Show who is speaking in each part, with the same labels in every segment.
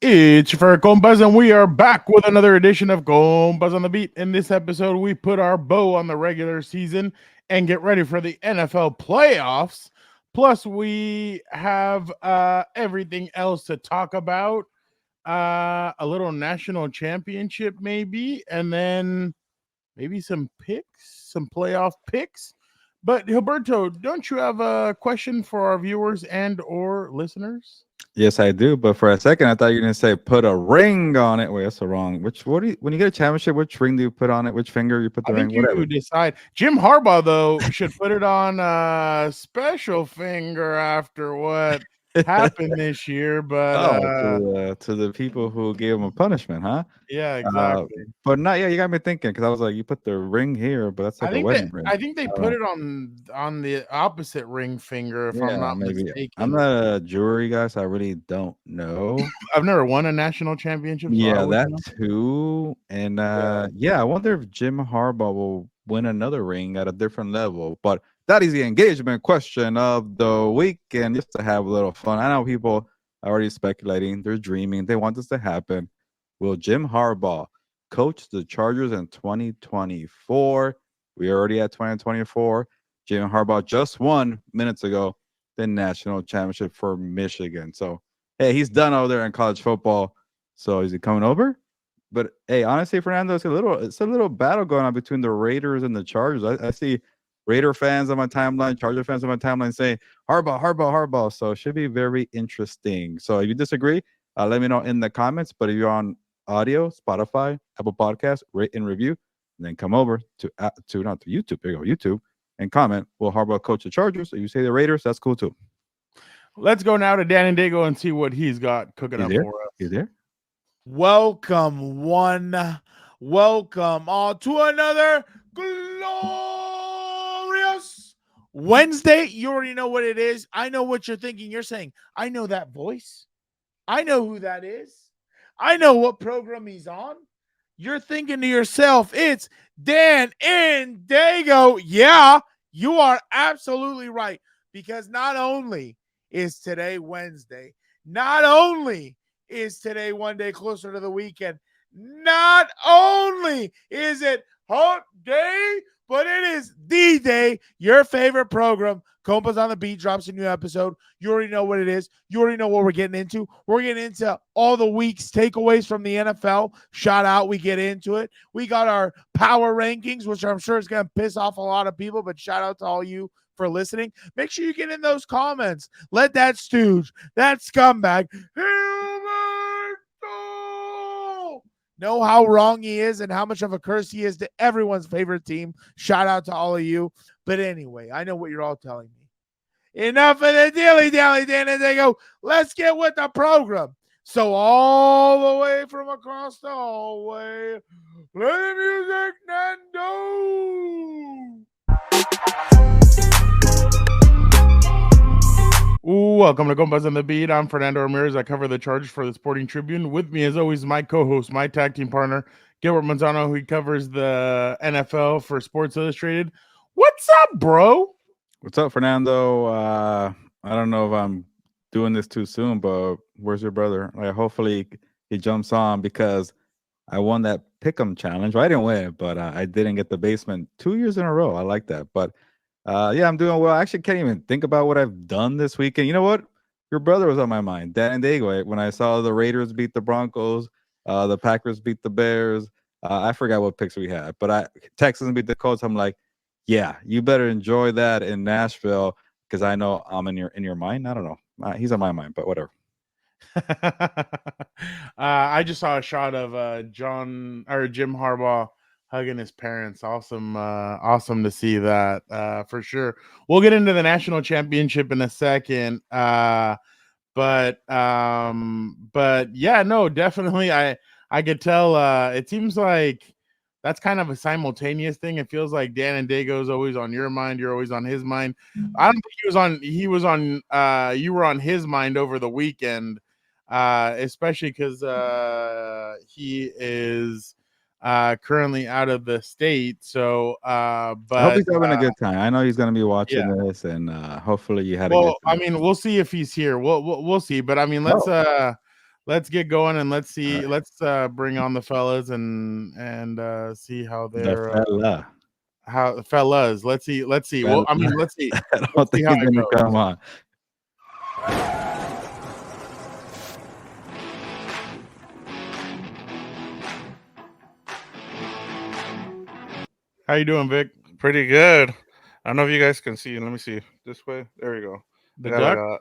Speaker 1: It's your favorite Compas, and we are back with another edition of Compas on the Beat. In this episode, we put our bow on the regular season and get ready for the NFL playoffs. Plus, we have everything else to talk about. A little national championship, maybe, and then maybe some picks, some playoff picks. But Gilberto, don't you have a question for our viewers and or listeners?
Speaker 2: Yes, I do. But for a second, I thought you were gonna say put a ring on it. Wait, that's so wrong. What do you when you get a championship? Which ring do you put on it? Which finger you put
Speaker 1: I
Speaker 2: the
Speaker 1: think
Speaker 2: ring?
Speaker 1: you
Speaker 2: Whatever.
Speaker 1: decide. Jim Harbaugh, though, should put it on a special finger after what happened this year. But
Speaker 2: Oh, to the people who gave him a punishment, huh?
Speaker 1: yeah,
Speaker 2: Uh,
Speaker 1: exactly.
Speaker 2: but not yeah. You got me thinking because I was like, you put the ring here, but that's
Speaker 1: I
Speaker 2: like a
Speaker 1: think that
Speaker 2: wedding ring.
Speaker 1: I think they
Speaker 2: I don't
Speaker 1: put
Speaker 2: know.
Speaker 1: it on the opposite ring finger, if I'm
Speaker 2: Yeah,
Speaker 1: not
Speaker 2: maybe. I'm
Speaker 1: mistaken.
Speaker 2: not a jewelry guy, so I really don't know.
Speaker 1: I've never won a national championship, so I
Speaker 2: Yeah,
Speaker 1: wouldn't
Speaker 2: that
Speaker 1: know.
Speaker 2: too. And
Speaker 1: Yeah.
Speaker 2: yeah, I wonder if Jim Harbaugh will win another ring at a different level. But that is the engagement question of the week. And just to have a little fun, I know people are already speculating, they're dreaming, they want this to happen. Will Jim Harbaugh coach the Chargers in 2024? We already at 2024. Jim Harbaugh just won minutes ago the national championship for Michigan. So hey, he's done over there in college football. So is he coming over? But hey, honestly, Fernando, it's a little battle going on between the Raiders and the Chargers. I see Raider fans on my timeline, Charger fans on my timeline saying Harbaugh, Harbaugh, Harbaugh. So it should be very interesting. So if you disagree, let me know in the comments. But if you're on audio, Spotify, Apple Podcasts, rate and review, and then come over to not to YouTube. There you go, YouTube, and comment. Will Harbaugh coach the Chargers? If you say the Raiders, that's cool too.
Speaker 1: Let's go now to Dan and Dago and see what he's got cooking
Speaker 2: He's
Speaker 1: up
Speaker 2: there.
Speaker 1: for
Speaker 2: He's
Speaker 1: us.
Speaker 2: there.
Speaker 3: Welcome, one. Welcome all to another glorious Wednesday. You already know what it is. I know what you're thinking. You're saying, I know that voice. I know who that is. I know what program he's on. You're thinking to yourself, it's Dan and Daygo. Yeah, you are absolutely right. Because not only is today Wednesday, not only is today one day closer to the weekend, not only is it hump day, but it is the day your favorite program, Compas on the Beat, drops a new episode. You already know what it is. You already know what we're getting into. We're getting into all the week's takeaways from the NFL. Shout out, we get into it. We got our power rankings, which I'm sure is going to piss off a lot of people, but shout out to all you for listening. Make sure you get in those comments. Let that stooge, that scumbag, know how wrong he is and how much of a curse he is to everyone's favorite team. Shout out to all of you. But anyway, I know what you're all telling me. Enough of the dilly-dally, Dan, and they go, let's get with the program. So all the way from across the hallway, play the music, Nando.
Speaker 1: Welcome to Compas on the Beat. I'm Fernando Ramirez. I cover the Chargers for the Sporting Tribune. With me, as always, my co-host, my tag team partner, Gilbert Manzano, who covers the NFL for Sports Illustrated. What's up, bro?
Speaker 2: What's up, Fernando? I don't know if I'm doing this too soon, but where's your brother? Like, hopefully he jumps on because I won that pick'em challenge. Well, I didn't win it, but I didn't get the basement 2 years in a row. I like that. But yeah, I'm doing well. I actually can't even think about what I've done this weekend. You know what? Your brother was on my mind, Dan and Daygo. When I saw the Raiders beat the Broncos, the Packers beat the Bears. I forgot what picks we had, but Texans beat the Colts. I'm like, yeah, you better enjoy that in Nashville because I know I'm in your mind. I don't know. He's on my mind, but whatever.
Speaker 1: I just saw a shot of Jim Harbaugh hugging his parents. Awesome, awesome to see that for sure. We'll get into the national championship in a second. But yeah, no, definitely. I could tell. It seems like that's kind of a simultaneous thing. It feels like Dan and Dago is always on your mind. You're always on his mind. I don't think he was on. He was on. You were on his mind over the weekend, especially because he is currently out of the state. So,
Speaker 2: I hope
Speaker 1: but
Speaker 2: he's having a good time. I know he's going to be
Speaker 1: yeah.
Speaker 2: watching this, and hopefully you had a good
Speaker 1: Well, I
Speaker 2: time.
Speaker 1: mean, we'll see if he's here. We'll see. But I mean,
Speaker 2: Oh,
Speaker 1: let's get going and let's see. Let's bring on the fellas and see how
Speaker 2: The
Speaker 1: they're
Speaker 2: fella.
Speaker 1: how fellas. Let's see. Let's see. Well, I mean, let's see.
Speaker 2: I don't
Speaker 1: Let's see
Speaker 2: think
Speaker 1: how
Speaker 2: he's
Speaker 1: it
Speaker 2: gonna
Speaker 1: goes.
Speaker 2: come on.
Speaker 1: How you doing, Vic?
Speaker 4: Pretty good. I don't know if you guys can see. Let me see. This way. There we go.
Speaker 1: The
Speaker 4: I got
Speaker 1: duck?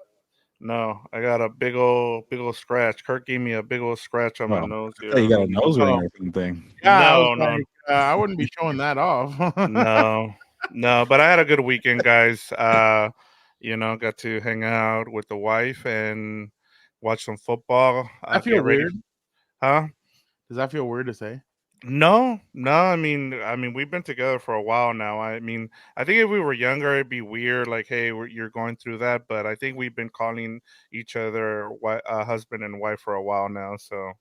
Speaker 4: like I got a big old scratch. Kurt gave me a big old scratch on my
Speaker 2: Oh,
Speaker 4: nose
Speaker 2: I thought you
Speaker 4: here.
Speaker 2: got a nose ring or something.
Speaker 1: Yeah, I was
Speaker 4: No,
Speaker 1: like, I wouldn't be showing that off.
Speaker 4: no. But I had a good weekend, guys. Got to hang out with the wife and watch some football.
Speaker 1: I feel
Speaker 4: Get ready,
Speaker 1: weird.
Speaker 4: huh?
Speaker 1: Does that feel weird to say?
Speaker 4: No. I mean, we've been together for a while now. I mean, I think if we were younger, it'd be weird. Like, hey, you're going through that. But I think we've been calling each other husband and wife for a while now. So,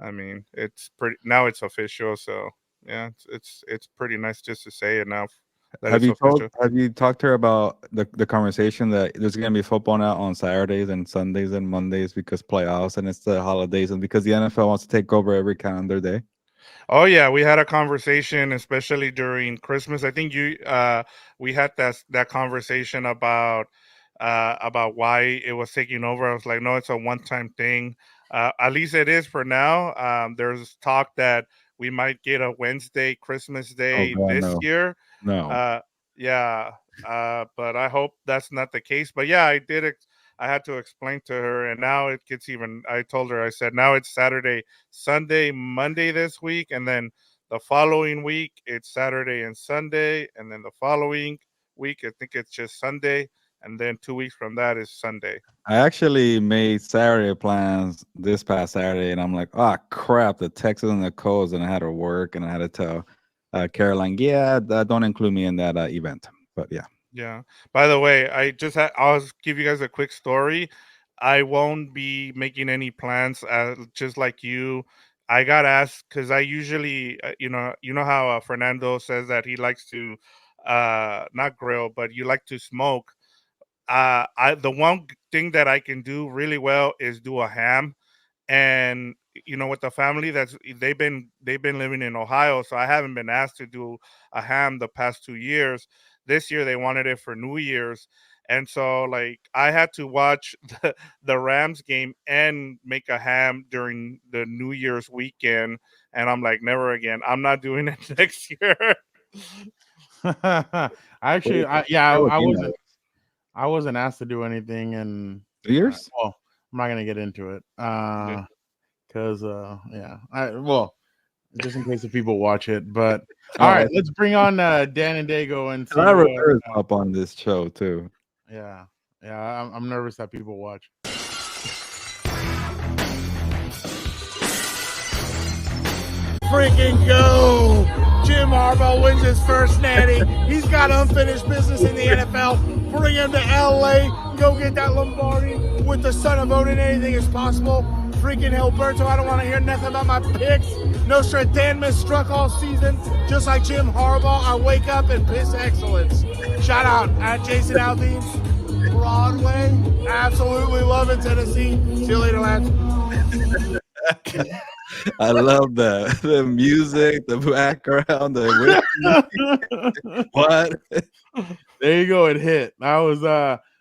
Speaker 4: I mean, it's pretty now. It's official. So, yeah, it's pretty nice just to say it now that
Speaker 2: Have
Speaker 4: it's official.
Speaker 2: you talked to her about the conversation that there's gonna be football now on Saturdays and Sundays and Mondays because playoffs and it's the holidays and because the NFL wants to take over every calendar day?
Speaker 4: Oh yeah, we had a conversation, especially during Christmas. I think we had that conversation about why it was taking over. I was like, no, it's a one-time thing. At least it is for now. There's talk that we might get a Wednesday, Christmas
Speaker 2: Oh
Speaker 4: Day
Speaker 2: God,
Speaker 4: this
Speaker 2: no.
Speaker 4: year.
Speaker 2: No.
Speaker 4: Yeah, but I hope that's not the case. But yeah, I had to explain to her, and now it gets even. I told her, I said, now it's Saturday, Sunday, Monday this week, and then the following week it's Saturday and Sunday, and then the following week I think it's just Sunday, and then 2 weeks from that is Sunday.
Speaker 2: I actually made Saturday plans this past Saturday, and I'm like, oh crap, the Texas and the Colts, and I had to work, and I had to tell Caroline, yeah, don't include me in that event. But yeah,
Speaker 4: Yeah. By the way, I'll give you guys a quick story. I won't be making any plans. Just like you, I got asked because I usually, you know how Fernando says that he likes to, not grill, but you like to smoke. The one thing that I can do really well is do a ham, and with the family they've been living in Ohio, so I haven't been asked to do a ham the past 2 years. This year they wanted it for New Year's, and so like I had to watch the Rams game and make a ham during the New Year's weekend, and I'm like, never again. I'm not doing it next year.
Speaker 1: Actually, I wasn't asked to do anything, and
Speaker 2: 2 years.
Speaker 1: well, I'm not gonna get into it.
Speaker 4: Yeah.
Speaker 1: Because just in case if people watch it. But all right, let's bring on Dan and Daygo and see.
Speaker 2: I rehearsed up on this show too.
Speaker 1: Yeah, I'm nervous that people watch.
Speaker 3: Freaking go! Jim Harbaugh wins his first Natty. He's got unfinished business in the NFL. Bring him to LA. Go get that Lombardi. With the son of Odin, anything is possible. Freaking Hilberto, I don't want to hear nothing about my picks. Nostradamus struck all season. Just like Jim Harbaugh, I wake up and piss excellence. Shout out at Jason Aldean. Broadway. Absolutely love it, Tennessee. See you later, lads.
Speaker 2: I love the music, the background, the what?
Speaker 1: There you go. It hit. That was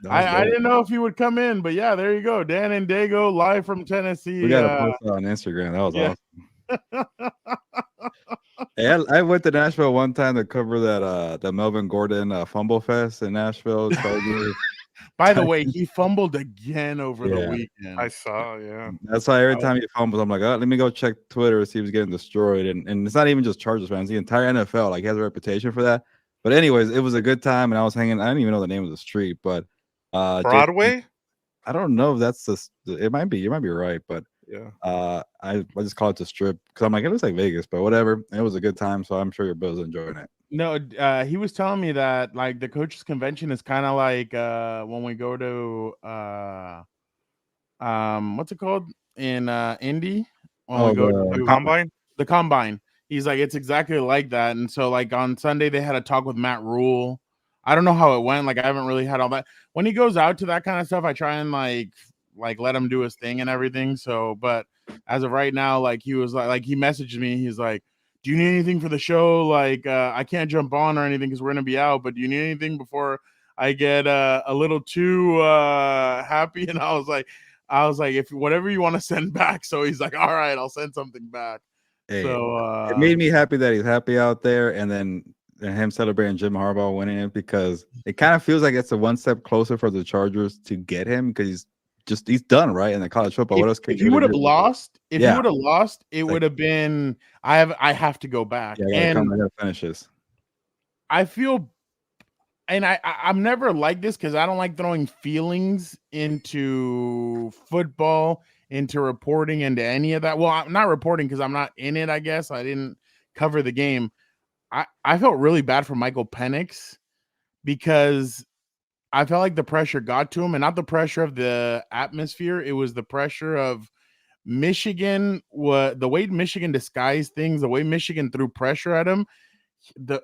Speaker 1: I didn't know if he would come in, but yeah, there you go. Dan and Daygo live from Tennessee.
Speaker 2: We gotta post that on Instagram. That was awesome. Hey, I went to Nashville one time to cover that the Melvin Gordon Fumble Fest in Nashville.
Speaker 1: By the way, he fumbled again over the weekend.
Speaker 4: I saw, yeah.
Speaker 2: That's why every time he fumbles, I'm like, oh, let me go check Twitter to see if he's getting destroyed. And it's not even just Chargers fans, the entire NFL, like, he has a reputation for that. But anyways, it was a good time, and I was hanging. I didn't even know the name of the street, but
Speaker 4: Broadway.
Speaker 2: I don't know if that's it might be. You might be right, but
Speaker 4: Yeah.
Speaker 2: I just call it the Strip because I'm like, it looks like Vegas, but whatever. It was a good time, so I'm sure your Bill's enjoying it.
Speaker 1: No, he was telling me that like the coaches convention is kind of like when we go to what's it called in Indy when we go to
Speaker 4: Combine.
Speaker 1: The Combine. He's like, it's exactly like that. And so like on Sunday they had a talk with Matt Rule. I don't know how it went. Like I haven't really had all that. When he goes out to that kind of stuff, I try and like like let him do his thing and everything. So, but as of right now, like he was like he messaged me. He's like, "Do you need anything for the show? Like, I can't jump on or anything because we're gonna be out. But do you need anything before I get a little too happy?" And I was like, if whatever you want to send back. So he's like, "All right, I'll send something back."
Speaker 2: Hey,
Speaker 1: So
Speaker 2: it made me happy that he's happy out there, and then him celebrating Jim Harbaugh winning it, because it kind of feels like it's a one step closer for the Chargers to get him, because he's done, right, in the college football. What else can
Speaker 1: if he would have lost,
Speaker 2: Yeah.
Speaker 1: he would have lost, it
Speaker 2: Like-
Speaker 1: would have been I have to go back.
Speaker 2: Yeah, I gotta finish this.
Speaker 1: I feel, and I'm never like this because I don't like throwing feelings into football, into reporting, into any of that. Well, I'm not reporting because I'm not in it. I guess I didn't cover the game. I felt really bad for Michael Penix because I felt like the pressure got to him, and not the pressure of the atmosphere. It was the pressure of Michigan. The way Michigan disguised things, the way Michigan threw pressure at him,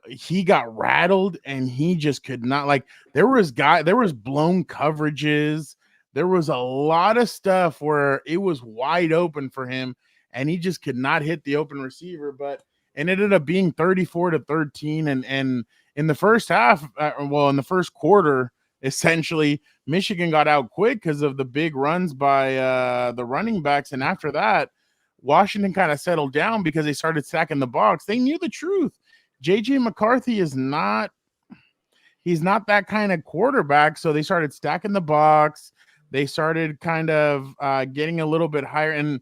Speaker 1: he got rattled, and he just could not. Like there was blown coverages. There was a lot of stuff where it was wide open for him, and he just could not hit the open receiver. But it ended up being 34-13, and in the first half, in the first quarter, essentially Michigan got out quick because of the big runs by the running backs, and after that, Washington kind of settled down because they started stacking the box. They knew the truth. JJ McCarthy is not that kind of quarterback, so they started stacking the box. They started kind of getting a little bit higher, and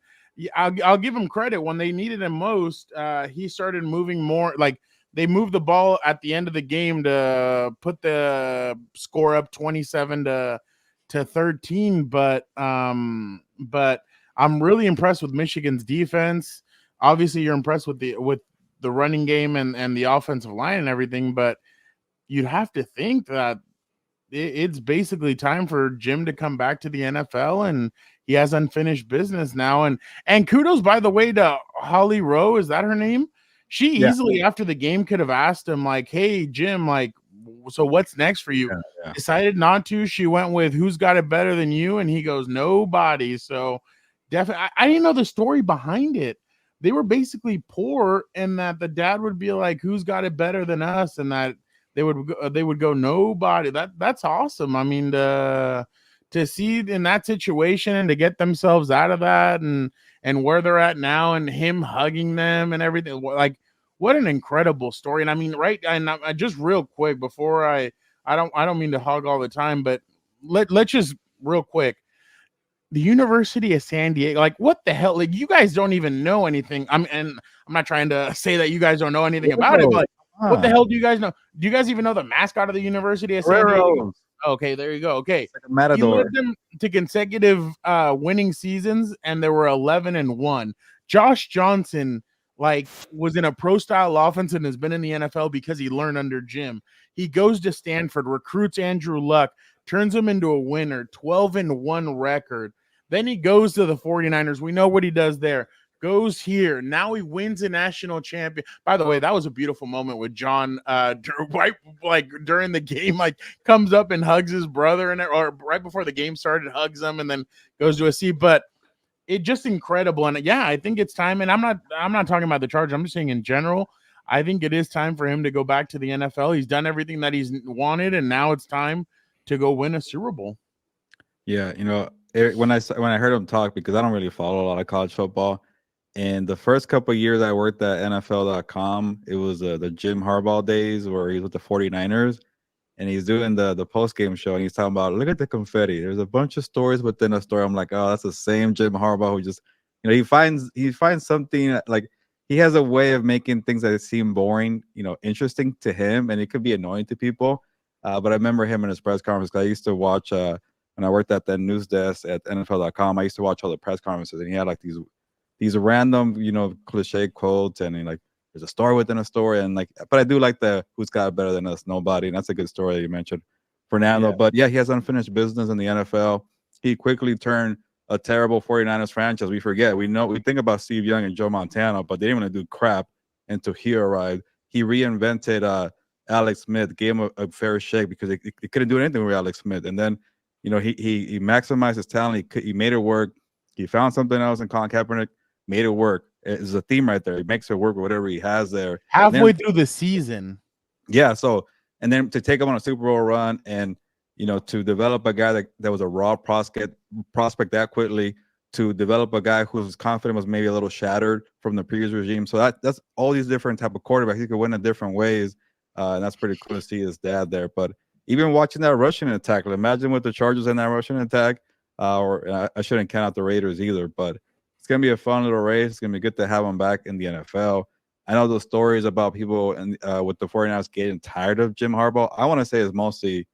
Speaker 1: I'll give him credit. When they needed him most, he started moving more. Like they moved the ball at the end of the game to put the score up 27-13. But I'm really impressed with Michigan's defense. Obviously, you're impressed with the running game and the offensive line and everything, but you'd have to think that it's basically time for Jim to come back to the NFL, and he has unfinished business now. And kudos, by the way, to Holly Rowe. Is that her name? She easily after the game could have asked him like, "Hey, Jim, like, so what's next for you?"
Speaker 2: Yeah.
Speaker 1: Decided not to. She went with, "Who's got it better than you?" And he goes, "Nobody." So definitely, I didn't know the story behind it. They were basically poor, and that the dad would be like, "Who's got it better than us?" And that they would go, "Nobody." That's awesome. I mean, to see in that situation and to get themselves out of that, and where they're at now, and him hugging them and everything, like what an incredible story. And I mean, right, and I just real quick before I don't mean to hog all the time, but let's just real quick. The University of San Diego, like what the hell? Like you guys don't even know anything. And I'm not trying to say that you guys don't know anything about it, but what the hell do you guys know? Do you guys even know the mascot of the University of San Diego? Okay, there you go. Okay,
Speaker 2: like a matador.
Speaker 1: He led them to consecutive winning seasons, and they were 11-1. Josh Johnson was in a pro style offense and has been in the NFL because he learned under Jim. He goes to Stanford, recruits Andrew Luck, turns him into a winner, 12-1 record. Then he goes to the 49ers. We know what he does there. Goes here. Now he wins a national champion. By the way, that was a beautiful moment with John right during the game, comes up and hugs his brother, or right before the game started, hugs him and then goes to a seat. But it just incredible. And yeah, I think it's time. And I'm not talking about the Chargers. I'm just saying in general, I think it is time for him to go back to the NFL. He's done everything that he's wanted, and now it's time to go win a Super Bowl.
Speaker 2: Yeah, when I heard him talk, because I don't really follow a lot of college football, and the first couple of years I worked at NFL.com, it was the Jim Harbaugh days where he's with the 49ers, and he's doing the post-game show, and he's talking about, look at the confetti. There's a bunch of stories within a story. I'm like, oh, that's the same Jim Harbaugh who just, he finds something, like he has a way of making things that seem boring, interesting to him, and it could be annoying to people. But I remember him in his press conference, 'cause I used to watch when I worked at the news desk at NFL.com. I used to watch all the press conferences, and he had like these random, cliche quotes, and there's a story within a story, and but I do like the who's got it better than us, nobody, and that's a good story that you mentioned, Fernando.
Speaker 1: Yeah.
Speaker 2: But yeah, he has unfinished business in the NFL. He quickly turned a terrible 49ers franchise. We forget, we think about Steve Young and Joe Montana, but they didn't want to do crap until he arrived. He reinvented Alex Smith, gave him a fair shake, because they couldn't do anything with Alex Smith, and then he maximized his talent. He made it work. He found something else in Colin Kaepernick, made it work. It's a theme right there. He makes it work with whatever he has there.
Speaker 1: Halfway through the season.
Speaker 2: Yeah. So, and then to take him on a Super Bowl run and, to develop a guy that was a raw prospect that quickly, to develop a guy whose confidence was maybe a little shattered from the previous regime. So that's all these different type of quarterbacks. He could win in different ways. And that's pretty cool to see his dad there. But even watching that rushing attack, imagine with the Chargers in that rushing attack, or I shouldn't count out the Raiders either, but it's going to be a fun little race. It's going to be good to have him back in the NFL. I know those stories about people with the 49ers getting tired of Jim Harbaugh. I want to say it's mostly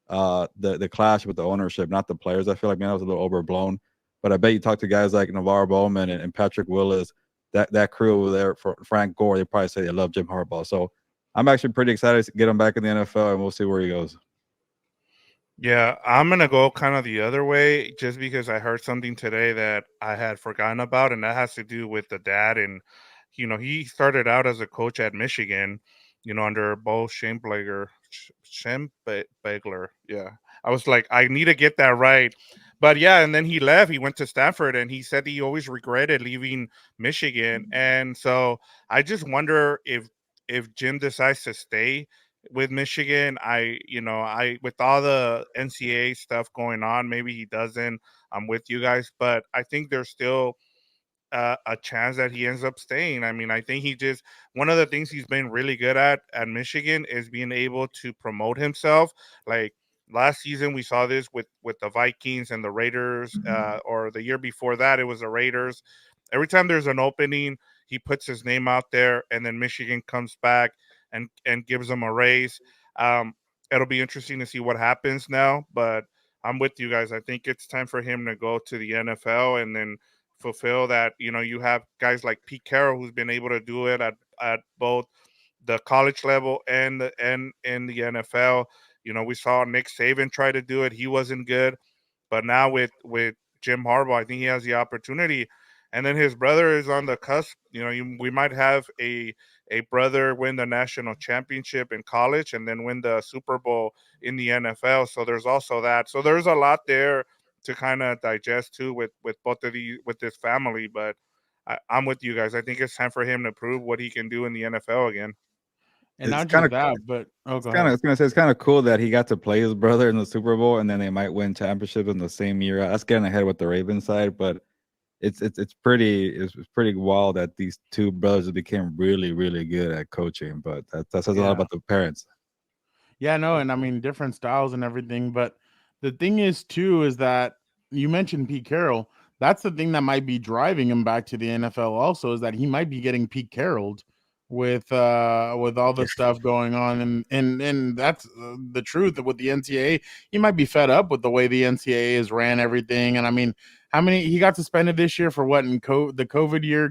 Speaker 2: the clash with the ownership, not the players. I feel like, man, that was a little overblown. But I bet you talk to guys like Navarro Bowman and Patrick Willis, that crew over there, for Frank Gore, they probably say they love Jim Harbaugh. So I'm actually pretty excited to get him back in the NFL, and we'll see where he goes.
Speaker 4: Yeah, I'm going to go kind of the other way just because I heard something today that I had forgotten about, and that has to do with the dad. And, he started out as a coach at Michigan, under Bo Schembechler. Yeah. I was like, I need to get that right. But yeah, and then he left. He went to Stanford, and he said he always regretted leaving Michigan. And so I just wonder if Jim decides to stay with Michigan. I with all the NCAA stuff going on, maybe he doesn't. I'm with you guys, but I think there's still a chance that he ends up staying. I mean, I think one of the things he's been really good at Michigan is being able to promote himself. Like last season, we saw this with the Vikings and the Raiders, or the year before that, it was the Raiders. Every time there's an opening, he puts his name out there, and then Michigan comes back and gives him a raise. It'll be interesting to see what happens now, but I'm with you guys. I think it's time for him to go to the NFL and then fulfill that. You have guys like Pete Carroll who's been able to do it at both the college level and in the NFL. We saw Nick Saban try to do it. He wasn't good, but now with Jim Harbaugh, I think he has the opportunity. And then his brother is on the cusp. We might have a brother win the national championship in college and then win the Super Bowl in the NFL. So there's also that. So there's a lot there to kind of digest too with both of with this family. But I'm with you guys. I think it's time for him to prove what he can do in the NFL again.
Speaker 1: And not
Speaker 2: It's
Speaker 1: just
Speaker 2: kinda-
Speaker 1: that, but go ahead.
Speaker 2: I was gonna say it's kind of cool that he got to play his brother in the Super Bowl, and then they might win championships in the same year. That's getting ahead with the Ravens side, but it's pretty wild that these two brothers became really, really good at coaching. But that says a lot about the parents.
Speaker 1: Yeah, no, and I mean different styles and everything. But the thing is too is that you mentioned Pete Carroll. That's the thing that might be driving him back to the NFL also, is that he might be getting Pete Carrolled with all the stuff going on, and that's the truth with the NCAA. He might be fed up with the way the NCAA has ran everything. And I mean, how many he got suspended this year for what in the COVID year,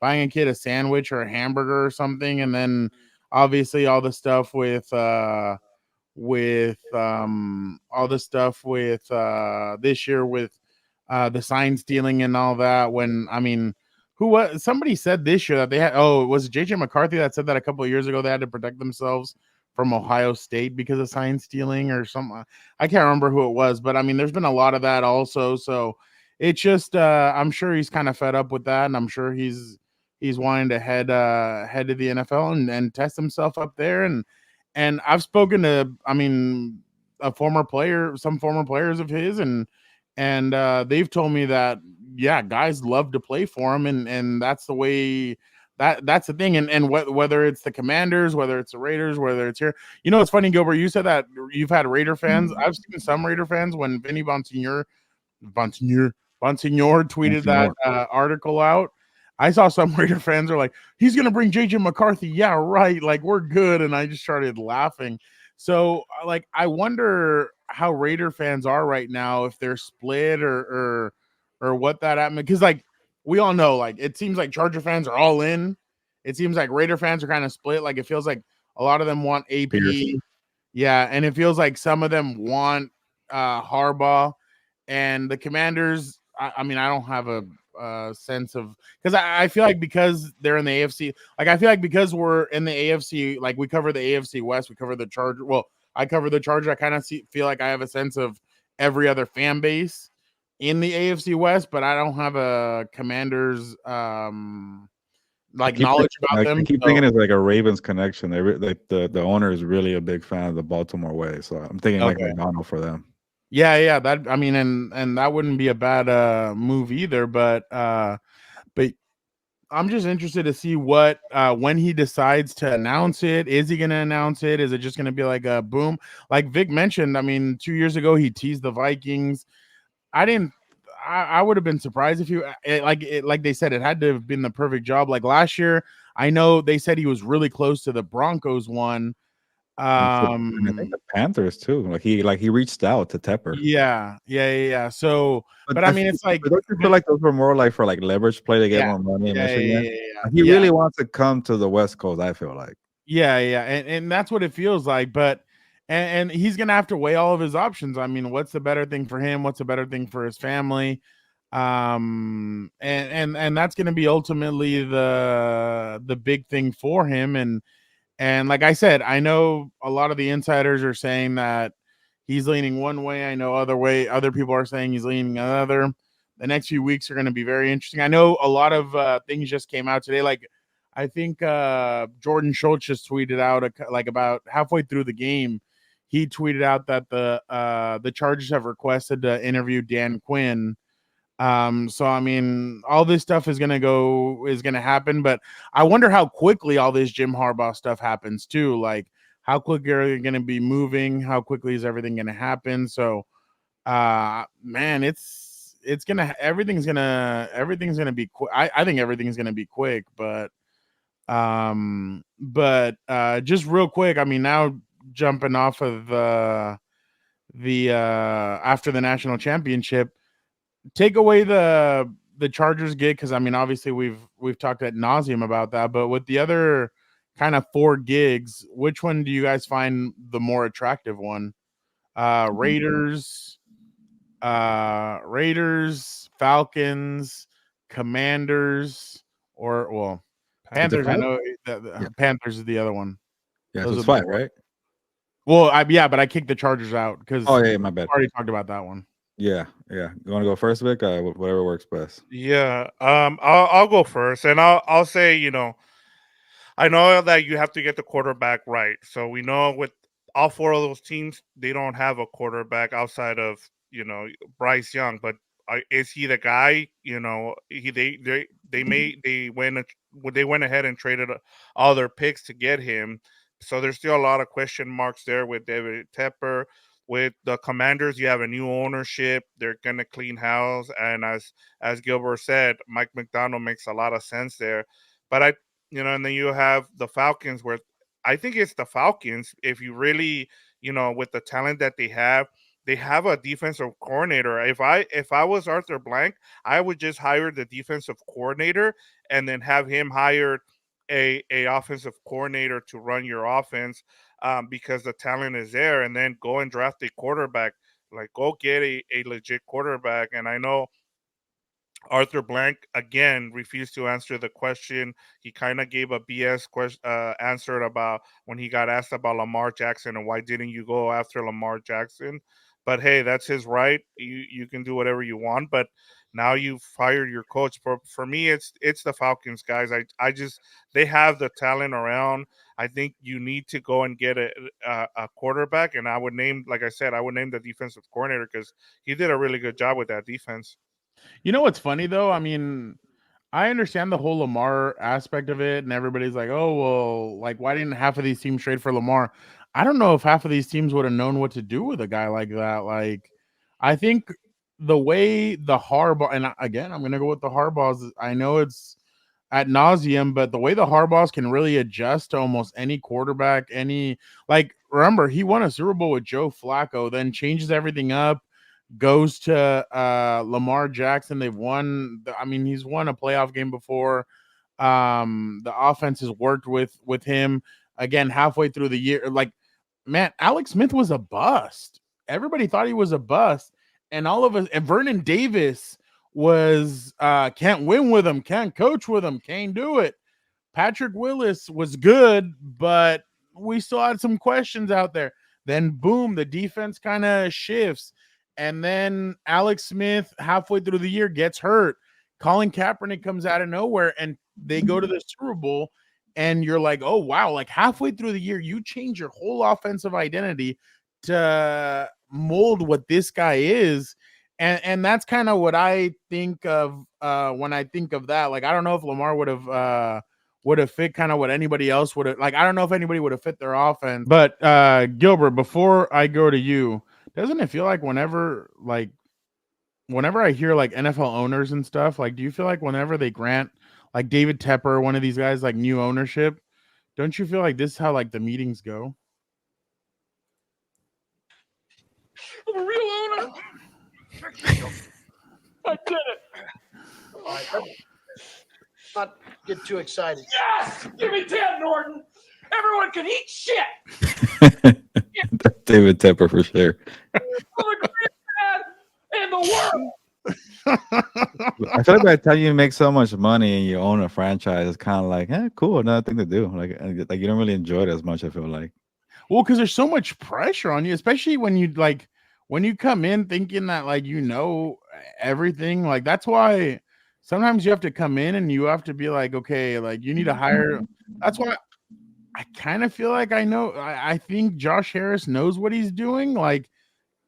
Speaker 1: buying a kid a sandwich or a hamburger or something, and then obviously all the stuff with all the stuff with this year with the sign stealing and all that. When I mean, somebody said this year that they had, it was JJ McCarthy that said that a couple of years ago they had to protect themselves from Ohio State because of sign stealing or something. I can't remember who it was, but I mean there's been a lot of that also. So it's just I'm sure he's kind of fed up with that, and I'm sure he's wanting to head to the NFL and test himself up there. And I've spoken to, I mean, some former players of his, and they've told me that guys love to play for him, and that's the way that's the thing. And whether it's the Commanders, whether it's the Raiders, whether it's here, it's funny, Gilbert, you said that you've had Raider fans. I've seen some Raider fans when Vinny Bonsignor tweeted that article out. I saw some Raider fans are like, he's going to bring JJ McCarthy. Yeah, right. Like, we're good. And I just started laughing. So, like, I wonder how Raider fans are right now, if they're split or what that happened. Because, like, we all know, like, it seems like Charger fans are all in. It seems like Raider fans are kind of split. Like, it feels like a lot of them want AP.
Speaker 2: Pierce.
Speaker 1: Yeah, and it feels like some of them want Harbaugh. And the Commanders, I mean, I don't have a sense of, because I feel like because they're in the AFC, like I feel like because we're in the AFC, like we cover the AFC West, we cover the Charger. Well, I cover the Chargers. I kind of feel like I have a sense of every other fan base in the AFC West, but I don't have a Commanders knowledge about them.
Speaker 2: I keep thinking it's like a Ravens connection. Like the owner is really a big fan of the Baltimore way, so I'm thinking like McDonald for them.
Speaker 1: Yeah, that I mean, and that wouldn't be a bad move either. But I'm just interested to see what when he decides to announce it. Is he going to announce it? Is it just going to be like a boom? Like Vic mentioned, I mean, 2 years ago he teased the Vikings. I would have been surprised if like they said, it had to have been the perfect job. Like last year, I know they said he was really close to the Broncos one.
Speaker 2: And I think the Panthers too. Like he reached out to Tepper.
Speaker 1: Yeah. So, but I mean, it's like,
Speaker 2: don't you feel like those were more like for like leverage play to get more money in Michigan? He really wants to come to the West Coast, I feel like.
Speaker 1: Yeah, and that's what it feels like. But and he's gonna have to weigh all of his options. I mean, what's the better thing for him? What's the better thing for his family? And that's gonna be ultimately the big thing for him. And like I said, I know a lot of the insiders are saying that he's leaning one way. I know other people are saying he's leaning another. The next few weeks are going to be very interesting. I know a lot of things just came out today. Like I think Jordan Schultz just tweeted out like about halfway through the game. He tweeted out that the Chargers have requested to interview Dan Quinn. So I mean, all this stuff is gonna happen, but I wonder how quickly all this Jim Harbaugh stuff happens too. Like, how quickly are they gonna be moving? How quickly is everything gonna happen? So, man, everything's gonna be quick. I think everything's gonna be quick, but just real quick, I mean, now jumping off of the after the national championship. Take away the Chargers gig, because I mean, obviously we've talked ad nauseum about that, but with the other kind of 4 gigs, which one do you guys find the more attractive one? Raiders, Falcons, Commanders, or Panthers. I know the Panthers is the other one.
Speaker 2: Yeah, those are 5, right?
Speaker 1: Well, but I kicked the Chargers out because
Speaker 2: my bad.
Speaker 1: Already talked about that one.
Speaker 2: Yeah. You want to go first, Vic? Whatever works best.
Speaker 4: Yeah. I'll go first, and I'll say, I know that you have to get the quarterback right. So we know with all 4 of those teams, they don't have a quarterback outside of Bryce Young. But is he the guy? They went ahead and traded all their picks to get him. So there's still a lot of question marks there with David Tepper. With the Commanders, you have a new ownership. They're gonna clean house, and as Gilbert said, Mike McDonald makes a lot of sense there. But and then you have the Falcons, where I think it's the Falcons. If you really, with the talent that they have a defensive coordinator. If I was Arthur Blank, I would just hire the defensive coordinator and then have him hire a offensive coordinator to run your offense. Because the talent is there, and then go and draft a quarterback. Like, go get a legit quarterback. And I know Arthur Blank, again, refused to answer the question. He kind of gave a BS answer about when he got asked about Lamar Jackson and why didn't you go after Lamar Jackson. But hey, that's his right. You can do whatever you want. But now you've fired your coach. For me, it's the Falcons, guys. I just, they have the talent around. I think you need to go and get a quarterback. And I would name, like I said, the defensive coordinator, because he did a really good job with that defense.
Speaker 1: You know what's funny though? I mean, I understand the whole Lamar aspect of it, and everybody's like, "Oh, well, like why didn't half of these teams trade for Lamar?" I don't know if half of these teams would have known what to do with a guy like that. Like, I think the way the Harbaugh, and again, I'm gonna go with the Harbaughs. I know it's ad nauseum, but the way the Harbaughs can really adjust to almost any quarterback, remember, he won a Super Bowl with Joe Flacco, then changes everything up. Goes to Lamar Jackson. He's won a playoff game before. The offense has worked with him again halfway through the year. Like, man, Alex Smith was a bust. Everybody thought he was a bust, and all of us. And Vernon Davis was can't win with him, can't coach with him, can't do it. Patrick Willis was good, but we still had some questions out there. Then boom, the defense kind of shifts. And then Alex Smith halfway through the year gets hurt. Colin Kaepernick comes out of nowhere and they go to the Super Bowl. And you're like, oh, wow, like halfway through the year, you change your whole offensive identity to mold what this guy is. And that's kind of what I think of when I think of that. Like, I don't know if Lamar would have fit kind of what anybody else would have. Like, I don't know if anybody would have fit their offense. But Gilbert, before I go to you, doesn't it feel like whenever I hear like NFL owners and stuff, like, do you feel like whenever they grant like David Tepper, one of these guys, like new ownership, don't you feel like this is how like the meetings go?
Speaker 5: I'm a real owner. I did it. All right, let's not get too excited. Yes! Give me 10, Norton. Everyone can eat shit.
Speaker 2: David Tepper for sure.
Speaker 5: I'm the greatest man in the world.
Speaker 2: I feel like by the time you make so much money and you own a franchise, it's kind of like, cool, another thing to do. Like you don't really enjoy it as much. I feel like.
Speaker 1: Well, because there's so much pressure on you, especially when you come in thinking that like you know everything. Like that's why sometimes you have to come in and you have to be like, okay, like you need to hire. That's why I kind of feel like I know. I think Josh Harris knows what he's doing. Like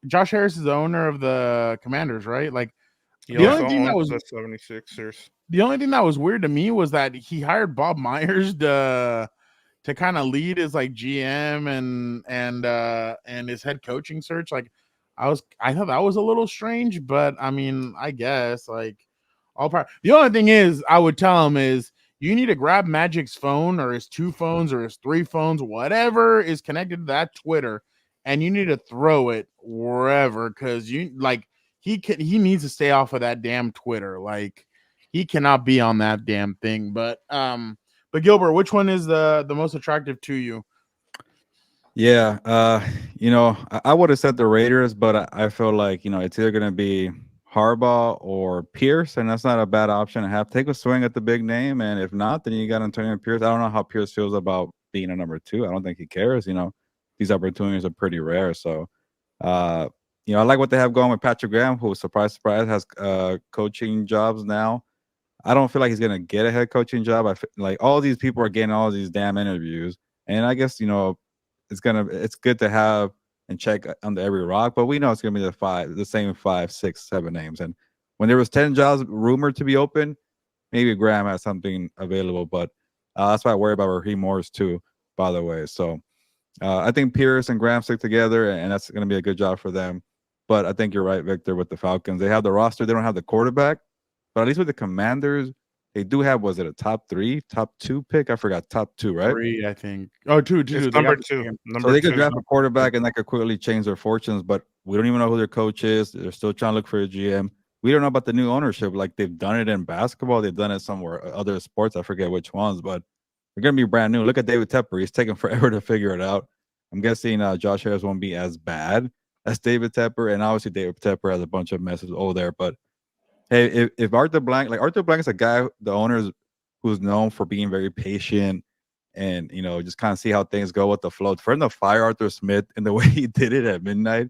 Speaker 1: Josh Harris is the owner of the Commanders, right? Like
Speaker 4: The only thing that was the 76ers.
Speaker 1: The only thing that was weird to me was that he hired Bob Myers to kind of lead his like GM and his head coaching search. Like I thought that was a little strange, but I mean, I guess like the only thing is I would tell him is you need to grab Magic's phone or his 2 phones or his 3 phones, whatever is connected to that Twitter, and you need to throw it wherever because you like he needs to stay off of that damn Twitter. Like he cannot be on that damn thing. But Gilbert, which one is the most attractive to you?
Speaker 2: Yeah, I would have said the Raiders, but I feel like it's either gonna be Harbaugh or Pierce, and that's not a bad option to have. Take a swing at the big name, and if not, then you got Antonio Pierce. I don't know how Pierce feels about being a number 2. I don't think he cares. These opportunities are pretty rare. So, I like what they have going with Patrick Graham, who, surprise, has coaching jobs now. I don't feel like he's gonna get a head coaching job. Like all these people are getting all these damn interviews, and I guess it's good to have and check under every rock, but we know it's gonna be the same 5, 6, 7 names. And when there was 10 jobs rumored to be open, maybe Graham has something available, but that's why I worry about Raheem Morris too, by the way. So I think Pierce and Graham stick together, and that's gonna be a good job for them. But I think you're right, Victor, with the Falcons. They have the roster, they don't have the quarterback, but at least with the Commanders, they do have, was it a top 3, top 2 pick? I forgot, top 2, right?
Speaker 1: 3, I think. Oh, 2.
Speaker 4: It's number 2.
Speaker 2: So they could draft a quarterback and that could quickly change their fortunes, but we don't even know who their coach is. They're still trying to look for a GM. We don't know about the new ownership. Like they've done it in basketball. They've done it somewhere, other sports. I forget which ones, but they're going to be brand new. Look at David Tepper. He's taking forever to figure it out. I'm guessing Josh Harris won't be as bad as David Tepper. And obviously David Tepper has a bunch of messes over there, but hey, if Arthur Blank is a guy, the owner who's known for being very patient and just kind of see how things go with the flow. For him to fire Arthur Smith in the way he did it at midnight,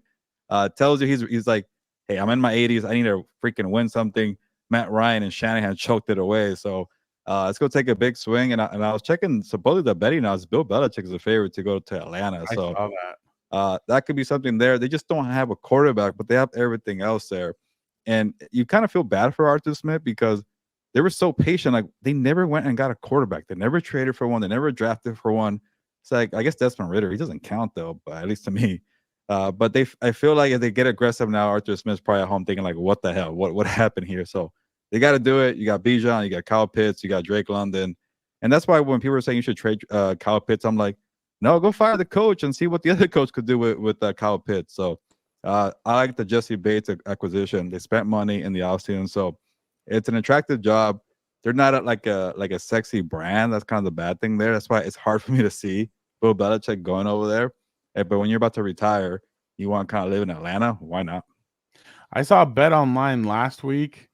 Speaker 2: tells you he's like, hey, I'm in my 80s. I need to freaking win something. Matt Ryan and Shanahan choked it away. So let's go take a big swing. And I was checking, supposedly the betting now is Bill Belichick is a favorite to go to Atlanta. So
Speaker 1: I saw that.
Speaker 2: That could be something there. They just don't have a quarterback, but they have everything else there. And you kind of feel bad for Arthur Smith because they were so patient. Like they never went and got a quarterback. They never traded for one. They never drafted for one. It's like, I guess Desmond Ridder, he doesn't count though, but at least to me. But I feel like if they get aggressive now, Arthur Smith's probably at home thinking like, what the hell? What happened here? So they got to do it. You got Bijan, you got Kyle Pitts, you got Drake London. And that's why when people are saying you should trade Kyle Pitts, I'm like, no, go fire the coach and see what the other coach could do with Kyle Pitts. So I like the Jesse Bates acquisition. They spent money in the offseason, so it's an attractive job. They're not like a sexy brand. That's kind of the bad thing there. That's why it's hard for me to see Bill Belichick going over there. But when you're about to retire, you want to kind of live in Atlanta. Why not?
Speaker 1: I saw a bet online last week.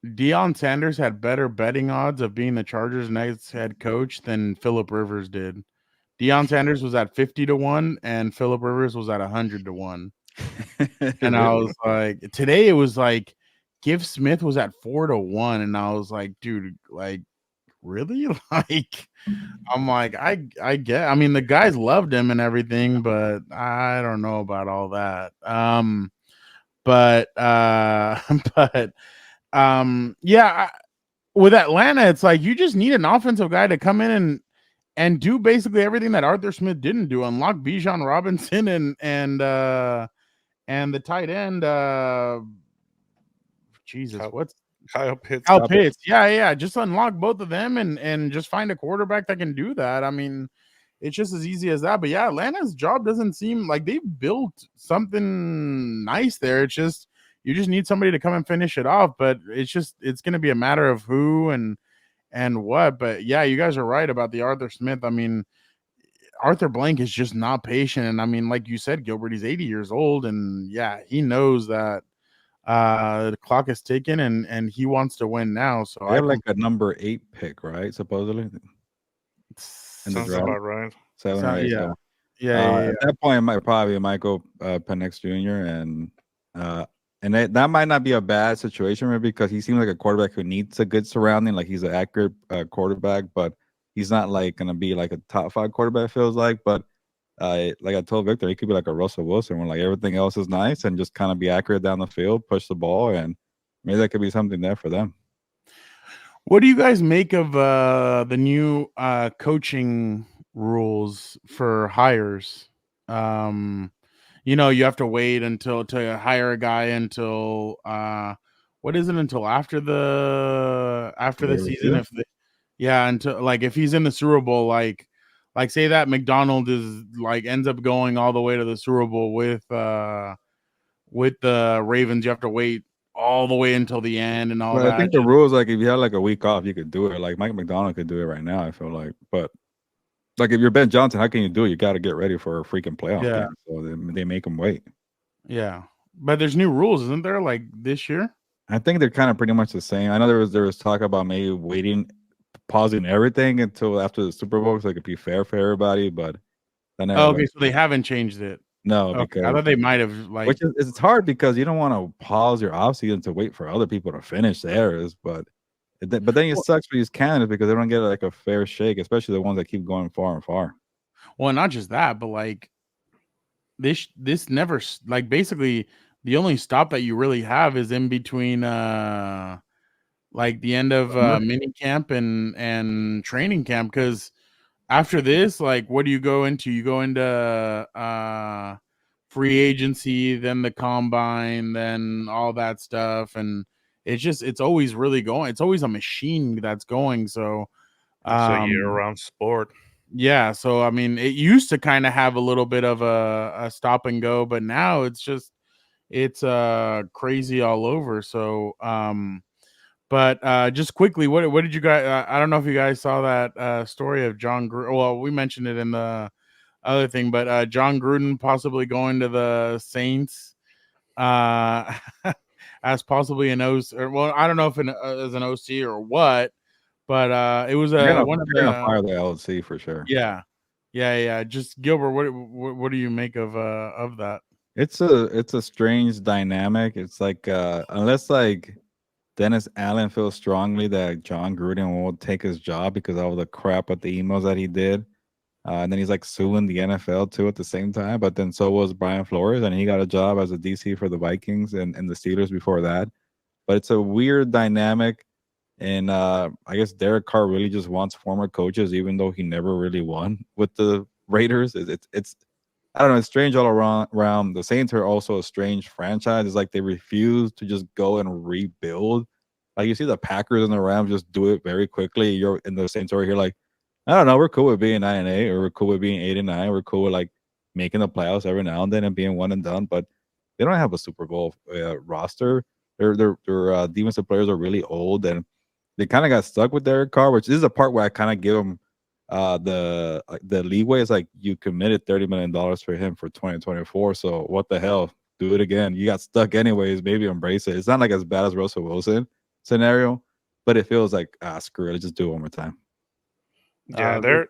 Speaker 1: Deion Sanders had better betting odds of being the Chargers' next head coach than Phillip Rivers did. Deion Sanders was at 50-1, and Phillip Rivers was at 100-1. And I was like, today it was like Give Smith was at 4-1, and I was like, dude, like, really? Like, I'm like, I get. I mean, the guys loved him and everything, but I don't know about all that. But but yeah. With Atlanta, it's like you just need an offensive guy to come in and do basically everything that Arthur Smith didn't do. Unlock Bijan Robinson and the tight end. Jesus, what's
Speaker 4: Kyle Pitts?
Speaker 1: Kyle Pitts? Yeah. Just unlock both of them and just find a quarterback that can do that. I mean, it's just as easy as that. But yeah, Atlanta's job doesn't seem like they've built something nice there. It's just you just need somebody to come and finish it off. But it's going to be a matter of who and what. But yeah, you guys are right about the Arthur Smith. I mean, Arthur Blank is just not patient. And I mean, like you said, Gilbert, he's 80 years old. And yeah, he knows that the clock is ticking and he wants to win now. So
Speaker 2: I have like a number 8 pick, right? Supposedly.
Speaker 4: Sounds about right.
Speaker 2: 7 or 8.
Speaker 1: Yeah.
Speaker 2: So. At that point, it might probably Michael Penix Jr. And that might not be a bad situation, right? Because he seems like a quarterback who needs a good surrounding. Like he's an accurate quarterback, but he's not like going to be like a top 5 quarterback, feels like. But like I told Victor, he could be like a Russell Wilson where like everything else is nice and just kind of be accurate down the field, push the ball, and maybe that could be something there for them.
Speaker 1: What do you guys make of the new coaching rules for hires? You know, you have to wait to hire a guy until what is it, until after the season? Until like if he's in the Super Bowl, like say that McDonald is like ends up going all the way to the Super Bowl with the Ravens, you have to wait all the way until the end and all that.
Speaker 2: I think the rule is like if you had like a week off, you could do it. Like Mike McDonald could do it right now, I feel like. But like if you're Ben Johnson, how can you do it? You got to get ready for a freaking playoff game. So they make him wait.
Speaker 1: Yeah. But there's new rules, isn't there, like this year?
Speaker 2: I think they're kind of pretty much the same. I know there was talk about maybe pausing everything until after the Super Bowl so it could be fair for everybody, but
Speaker 1: okay, so they haven't changed it.
Speaker 2: No,
Speaker 1: okay,
Speaker 2: because
Speaker 1: I thought they might have
Speaker 2: which is it's hard because you don't want to pause your offseason to wait for other people to finish theirs, but then it sucks for these candidates because they don't get like a fair shake, especially the ones that keep going far and far.
Speaker 1: Well, not just that, but like this never like basically the only stop that you really have is in between like the end of mini camp and training camp, because after this, like, what do you go into? You go into free agency, then the combine, then all that stuff, and it's always really going. It's always a machine that's going. So
Speaker 4: it's a year-round sport.
Speaker 1: Yeah, so I mean, it used to kind of have a little bit of a stop and go, but now it's crazy all over. So but just quickly, what did you guys? I don't know if you guys saw that story of Jon Gruden. Well, we mentioned it in the other thing, but Jon Gruden possibly going to the Saints as possibly an OC. Well, I don't know if as an OC or what, but it was one of the
Speaker 2: fire the LC for sure.
Speaker 1: Yeah. Just Gilbert, what do you make of that?
Speaker 2: It's a strange dynamic. It's like unless like Dennis Allen feels strongly that Jon Gruden won't take his job because of all the crap with the emails that he did. And then he's like suing the NFL too at the same time. But then so was Brian Flores, and he got a job as a DC for the Vikings and the Steelers before that. But it's a weird dynamic. And I guess Derek Carr really just wants former coaches, even though he never really won with the Raiders. It's I don't know. It's strange all around. The Saints are also a strange franchise. It's like they refuse to just go and rebuild. Like you see the Packers and the Rams just do it very quickly. You're in the Saints over here like, I don't know. We're cool with being 9-8, or we're cool with being 8-9. We're cool with like making the playoffs every now and then and being one and done. But they don't have a Super Bowl roster. Their defensive players are really old, and they kind of got stuck with Derek Carr, which is a part where I kind of give them the leeway. Is like you committed $30 million for him for 2024, so what the hell, do it again. You got stuck anyways, maybe embrace it. It's not like as bad as Russell Wilson scenario, but it feels like screw it, let's just do it one more time.
Speaker 4: Yeah,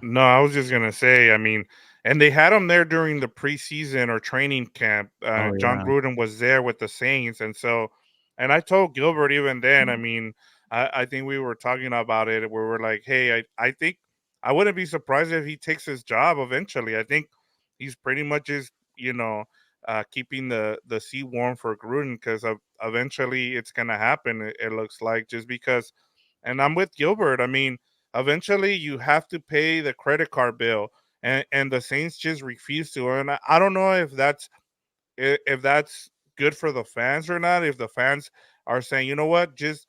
Speaker 4: no, I was just gonna say, I mean, and they had him there during the preseason or training camp. Jon Gruden was there with the Saints, and so, and I told Gilbert even then. I mean, I think we were talking about it where we're like, hey, I think I wouldn't be surprised if he takes his job eventually. I think he's pretty much just keeping the seat warm for Gruden because eventually it's gonna happen. It looks like just because, and I'm with Gilbert. I mean, eventually you have to pay the credit card bill, and the Saints just refuse to. And I don't know if that's good for the fans or not. If the fans are saying, you know what, just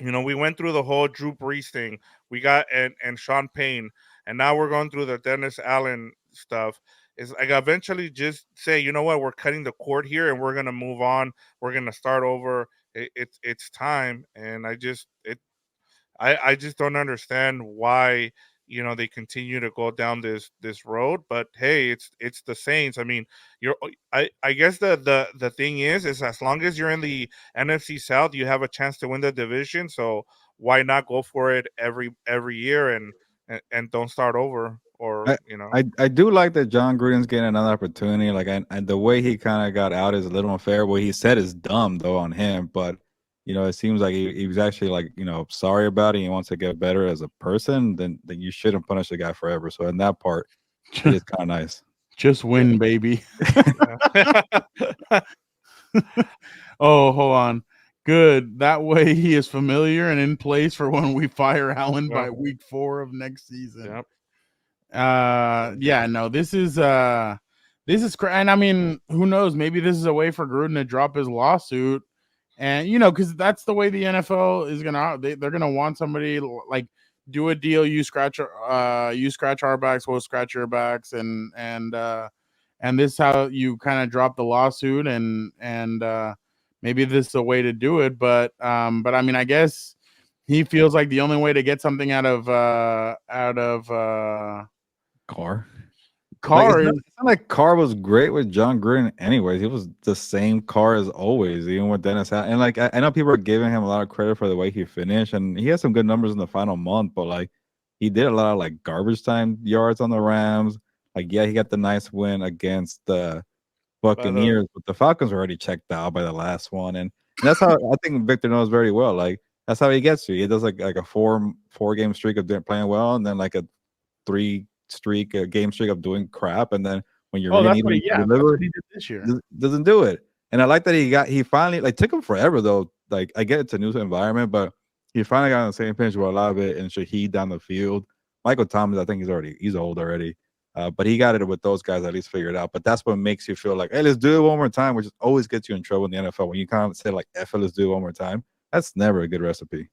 Speaker 4: we went through the whole Drew Brees thing, we got and Sean Payne, and now we're going through the Dennis Allen stuff. Is like eventually just say, you know what, we're cutting the cord here and we're gonna move on. We're gonna start over. It's time, and I just don't understand why they continue to go down this road. But hey, it's the Saints. I mean, I guess the thing is as long as you're in the NFC South, you have a chance to win the division. So why not go for it every year and don't start over or
Speaker 2: I do like that Jon Gruden's getting another opportunity. Like, and the way he kind of got out is a little unfair. What he said is dumb though on him, but it seems like he was actually like sorry about it. He wants to get better as a person. Then you shouldn't punish the guy forever. So in that part, it is kind of nice.
Speaker 1: Just win, baby. Oh, hold on. Good. That way he is familiar and in place for when we fire Allen by week 4 of next season.
Speaker 4: Yep.
Speaker 1: Yeah, no, this is and I mean, who knows? Maybe this is a way for Gruden to drop his lawsuit, and because that's the way the NFL is they're gonna want somebody like do a deal. You scratch our backs, we'll scratch your backs, and this is how you kind of drop the lawsuit, and maybe this is a way to do it. But I mean, I guess he feels like the only way to get something out of
Speaker 2: Carr.
Speaker 1: Carr
Speaker 2: it's not like Carr was great with Jon Gruden anyways. He was the same Carr as always, even with Dennis Allen. And like I know people are giving him a lot of credit for the way he finished, and he had some good numbers in the final month, but like he did a lot of like garbage time yards on the Rams. Like, yeah, he got the nice win against the Buccaneers, but the Falcons were already checked out by the last one. And that's how I think Victor knows very well. Like that's how he gets you. He does like a four game streak of playing well, and then like a 3 game streak of doing crap, and then when you're really needing to deliver,
Speaker 1: he did this year.
Speaker 2: Doesn't do it. And I like that he finally, like, took him forever though. Like, I get it's a new environment, but he finally got on the same page with a lot of it and Shaheed down the field. Michael Thomas, I think he's old already, but he got it with those guys at least figured out. But that's what makes you feel like, hey, let's do it one more time, which always gets you in trouble in the NFL when you kind of say like, F it, let's do it one more time. That's never a good recipe.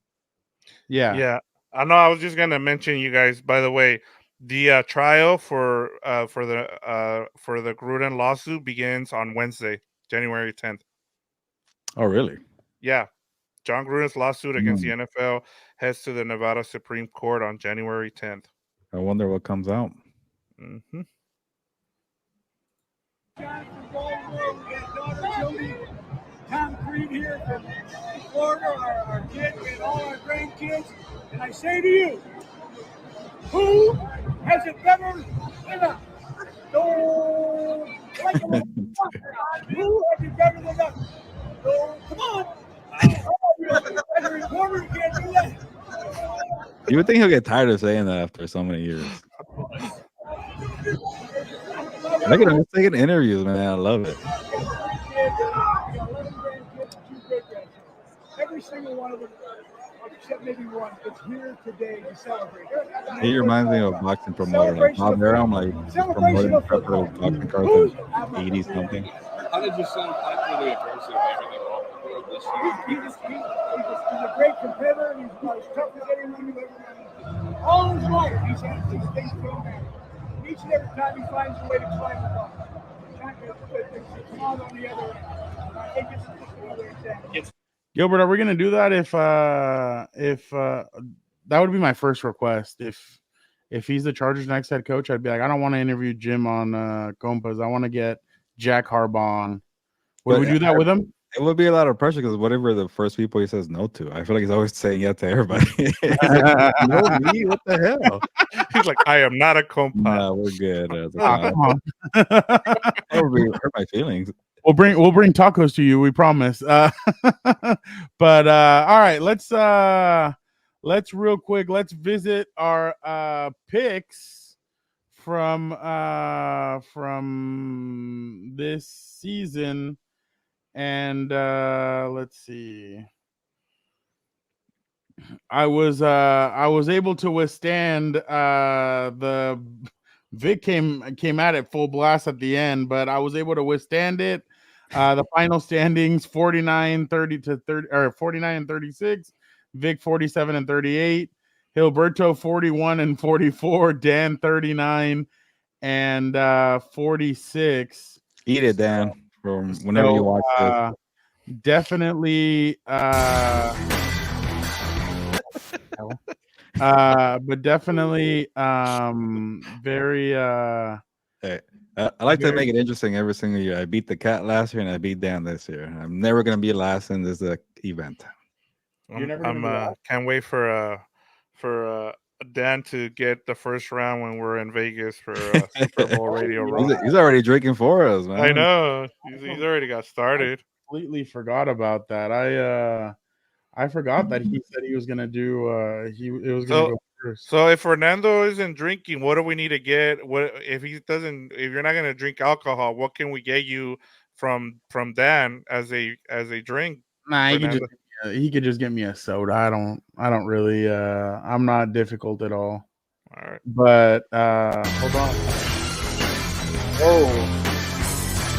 Speaker 4: Yeah. I know. I was just gonna mention, you guys, by the way, the trial for the Gruden lawsuit begins on Wednesday, January 10th.
Speaker 2: Oh, really?
Speaker 4: Yeah. Jon Gruden's lawsuit against the NFL heads to the Nevada Supreme Court on January 10th.
Speaker 2: I wonder what comes out.
Speaker 4: Mm-hmm.
Speaker 6: Tom Creed here from Florida, our kids and all our grandkids. And I say to you, who has it better than us? No, like who has it better than us? No, come on.
Speaker 2: You would think he'll get tired of saying that after so many years. Look at him, he's taking interviews, man. I love it.
Speaker 6: Every single one of them, except maybe one, is here today to celebrate.
Speaker 2: He reminds me of a boxing promoter, like Bob Arum, like promoting the prep for his boxing cards in 80 something.
Speaker 7: How did you sound after the adversity and everything wrong this year?
Speaker 6: He's a great competitor, and he's tough as anyone you ever met. All his life, he's had these things thrown at him. Each and every time he finds a way to climb the bar. Come on the other end. I think it's just another example.
Speaker 1: Gilbert, are we gonna do that if that would be my first request. If he's the Chargers' next head coach, I'd be like, I don't want to interview Jim on Compas. I want to get Jack Harbaugh on. Would we do that with him?
Speaker 2: It would be a lot of pressure because whatever the first people he says no to, I feel like he's always saying yes to everybody. He's like, no, me? What the hell?
Speaker 4: He's like, I am not a compa.
Speaker 2: No, we're good.
Speaker 1: Come on.
Speaker 2: Hurt my feelings.
Speaker 1: We'll bring tacos to you, we promise. But all right, let's real quick, let's visit our picks from this season. And let's see. I was able to withstand the Vic came at it full blast at the end, but I was able to withstand it. The final standings 49-30 to 30 or 49-36, Vic 47-38, Hilberto 41-44, Dan 39 and 46.
Speaker 2: Eat it, Dan. From whenever you watch this.
Speaker 1: Definitely but definitely very
Speaker 2: Hey, I like to make it interesting every single year. I beat the cat last year and I beat Dan this year. I'm never gonna be last in this event.
Speaker 1: You're never gonna be last?
Speaker 4: Can't wait for Dan to get the first round when we're in Vegas for Super Bowl Radio Row.
Speaker 2: He's already drinking for us, man.
Speaker 4: I know. He's already got started.
Speaker 1: I completely forgot about that. I forgot that he said he was gonna do it was gonna go first.
Speaker 4: So if Fernando isn't drinking, what do we need to get? What if you're not gonna drink alcohol, what can we get you from Dan as a drink?
Speaker 1: Nah, he could just get me a soda. I don't really I'm not difficult at all.
Speaker 4: All right.
Speaker 1: But hold on. Oh,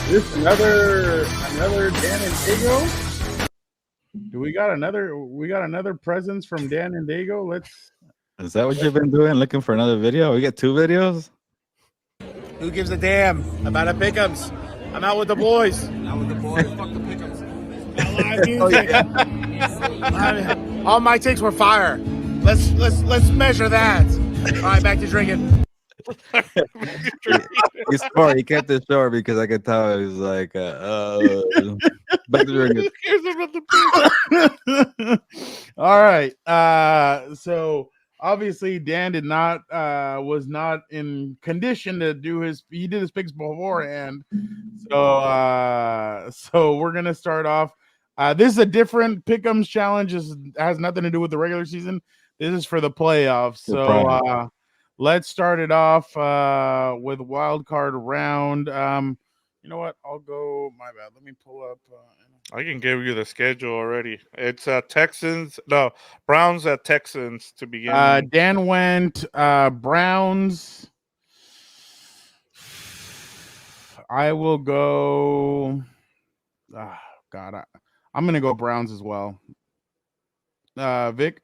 Speaker 1: this another Dan and Daygo? Do we got another presence from Dan and Daygo?
Speaker 2: Is that what you've been doing? Looking for another video? We get 2 videos?
Speaker 3: Who gives a damn about the pick'ems? I'm out with the boys.
Speaker 6: Out with the boys. Fuck the pickups.
Speaker 3: All my takes were fire. Let's measure that. All right, back to drinking.
Speaker 2: He's smart. He kept it short because I could tell he was like, back to drinking.
Speaker 1: All right. So obviously Dan was not in condition to do he did his picks beforehand. So we're gonna start off. This is a different pick'ems challenge. It has nothing to do with the regular season. This is for the playoffs. So let's start it off with wild card round. You know what? I'll go. My bad. Let me pull up.
Speaker 4: I can give you the schedule already. It's Browns at Texans to begin.
Speaker 1: Dan went Browns. I will go. God, I'm gonna go Browns as well. Vic.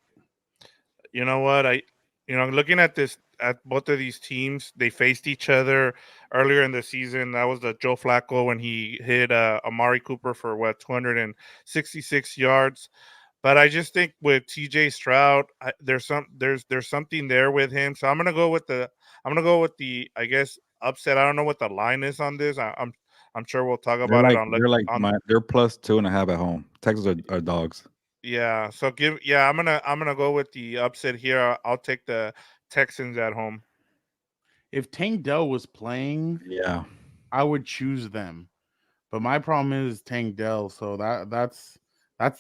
Speaker 4: You know what? Looking at both of these teams, they faced each other earlier in the season. That was the Joe Flacco when he hit Amari Cooper for 266 yards. But I just think with TJ Stroud, there's something there with him. So I'm gonna go with the I guess upset. I don't know what the line is on this. I'm sure we'll talk about it on.
Speaker 2: They're plus 2.5 at home. Texans are dogs.
Speaker 4: Yeah. So I'm gonna go with the upset here. I'll take the Texans at home.
Speaker 1: If Tank Dell was playing, I would choose them. But my problem is Tank Dell, so that's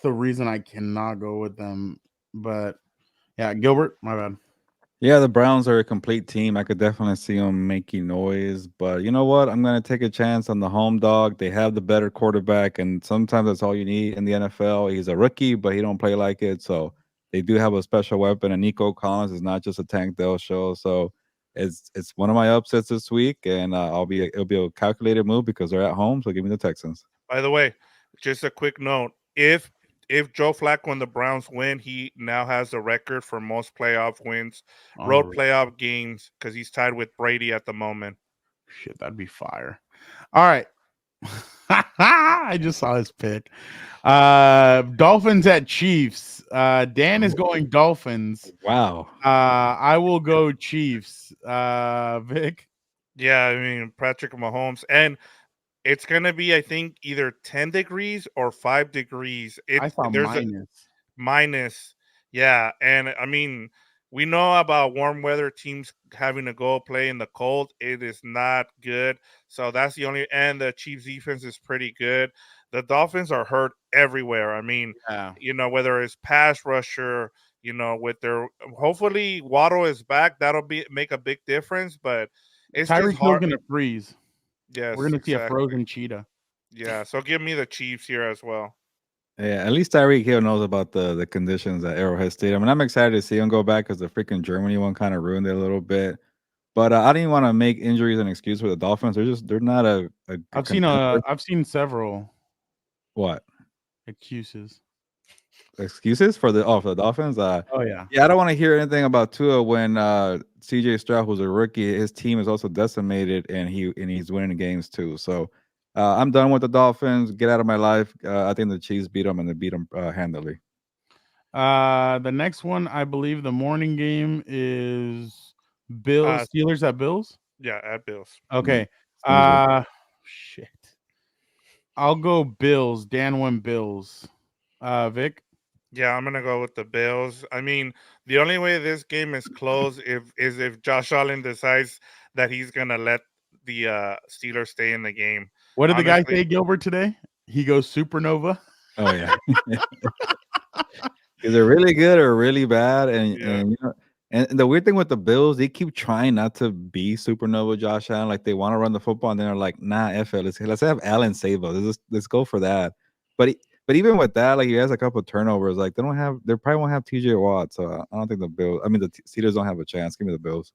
Speaker 1: the reason I cannot go with them. But yeah, Gilbert, my bad.
Speaker 2: Yeah, the Browns are a complete team. I could definitely see them making noise. But you know what? I'm going to take a chance on the home dog. They have the better quarterback, and sometimes that's all you need in the NFL. He's a rookie, but he don't play like it. So they do have a special weapon, and Nico Collins is not just a Tank Dell show. So it's one of my upsets this week, and it'll be a calculated move because they're at home. So give me the Texans.
Speaker 4: By the way, just a quick note: if Joe Flacco and the Browns win, he now has the record for most playoff wins, road playoff games, because he's tied with Brady at the moment.
Speaker 1: Shit, that'd be fire. All right. I just saw his pick. Dolphins at Chiefs. Dan is going Dolphins.
Speaker 2: Wow.
Speaker 1: I will go Chiefs. Vic.
Speaker 4: Yeah, I mean Patrick Mahomes, and It's gonna be, I think, either 10 degrees or 5 degrees.
Speaker 1: I saw
Speaker 4: There's a
Speaker 1: minus.
Speaker 4: minus, yeah, and I mean, we know about warm weather teams having to go play in the cold. It is not good. So that's the only, and the Chiefs defense is pretty good. The Dolphins are hurt everywhere. I mean,
Speaker 1: Yeah.
Speaker 4: whether it's pass rusher, with their, hopefully Waddle is back. That'll make a big difference, but it's just
Speaker 1: Tyreek Hill's
Speaker 4: hard.
Speaker 1: gonna freeze. We're
Speaker 4: Yes,
Speaker 1: gonna see a
Speaker 4: exactly.
Speaker 1: frozen cheetah.
Speaker 4: Yeah, so give me the Chiefs here as well.
Speaker 2: Yeah, at least Tyreek Hill knows about the conditions at Arrowhead Stadium, and I'm excited to see him go back because the freaking Germany one kind of ruined it a little bit. But I didn't want to make injuries an excuse for the Dolphins. They're not a
Speaker 1: I've
Speaker 2: contender.
Speaker 1: seen several
Speaker 2: What
Speaker 1: excuses.
Speaker 2: excuses for the Dolphins?
Speaker 1: Oh yeah.
Speaker 2: Yeah, I don't want to hear anything about Tua when CJ Stroud, who's a rookie, his team is also decimated and he's winning the games too. So I'm done with the Dolphins. Get out of my life. I think the Chiefs beat them and they beat them handily.
Speaker 1: The next one, I believe, the morning game is Bills Steelers at Bills.
Speaker 4: Yeah, at Bills.
Speaker 1: Okay. Shit. I'll go Bills. Dan went Bills. Vic.
Speaker 4: Yeah, I'm gonna go with the Bills. I mean, the only way this game is close is if Josh Allen decides that he's gonna let the Steelers stay in the game.
Speaker 1: What did the guy
Speaker 4: Honestly,
Speaker 1: say, Gilbert, today? He goes supernova.
Speaker 2: Oh yeah. Is it really good or really bad?
Speaker 4: Yeah.
Speaker 2: And the weird thing with the Bills, they keep trying not to be supernova Josh Allen. Like they want to run the football, and then they're like, "Nah, F it. Let's have Allen save us. Let's go for that." But even with that, like he has a couple of turnovers. Like they probably won't have TJ Watt. So I don't think the Bills. I mean, the Steelers don't have a chance. Give me the Bills.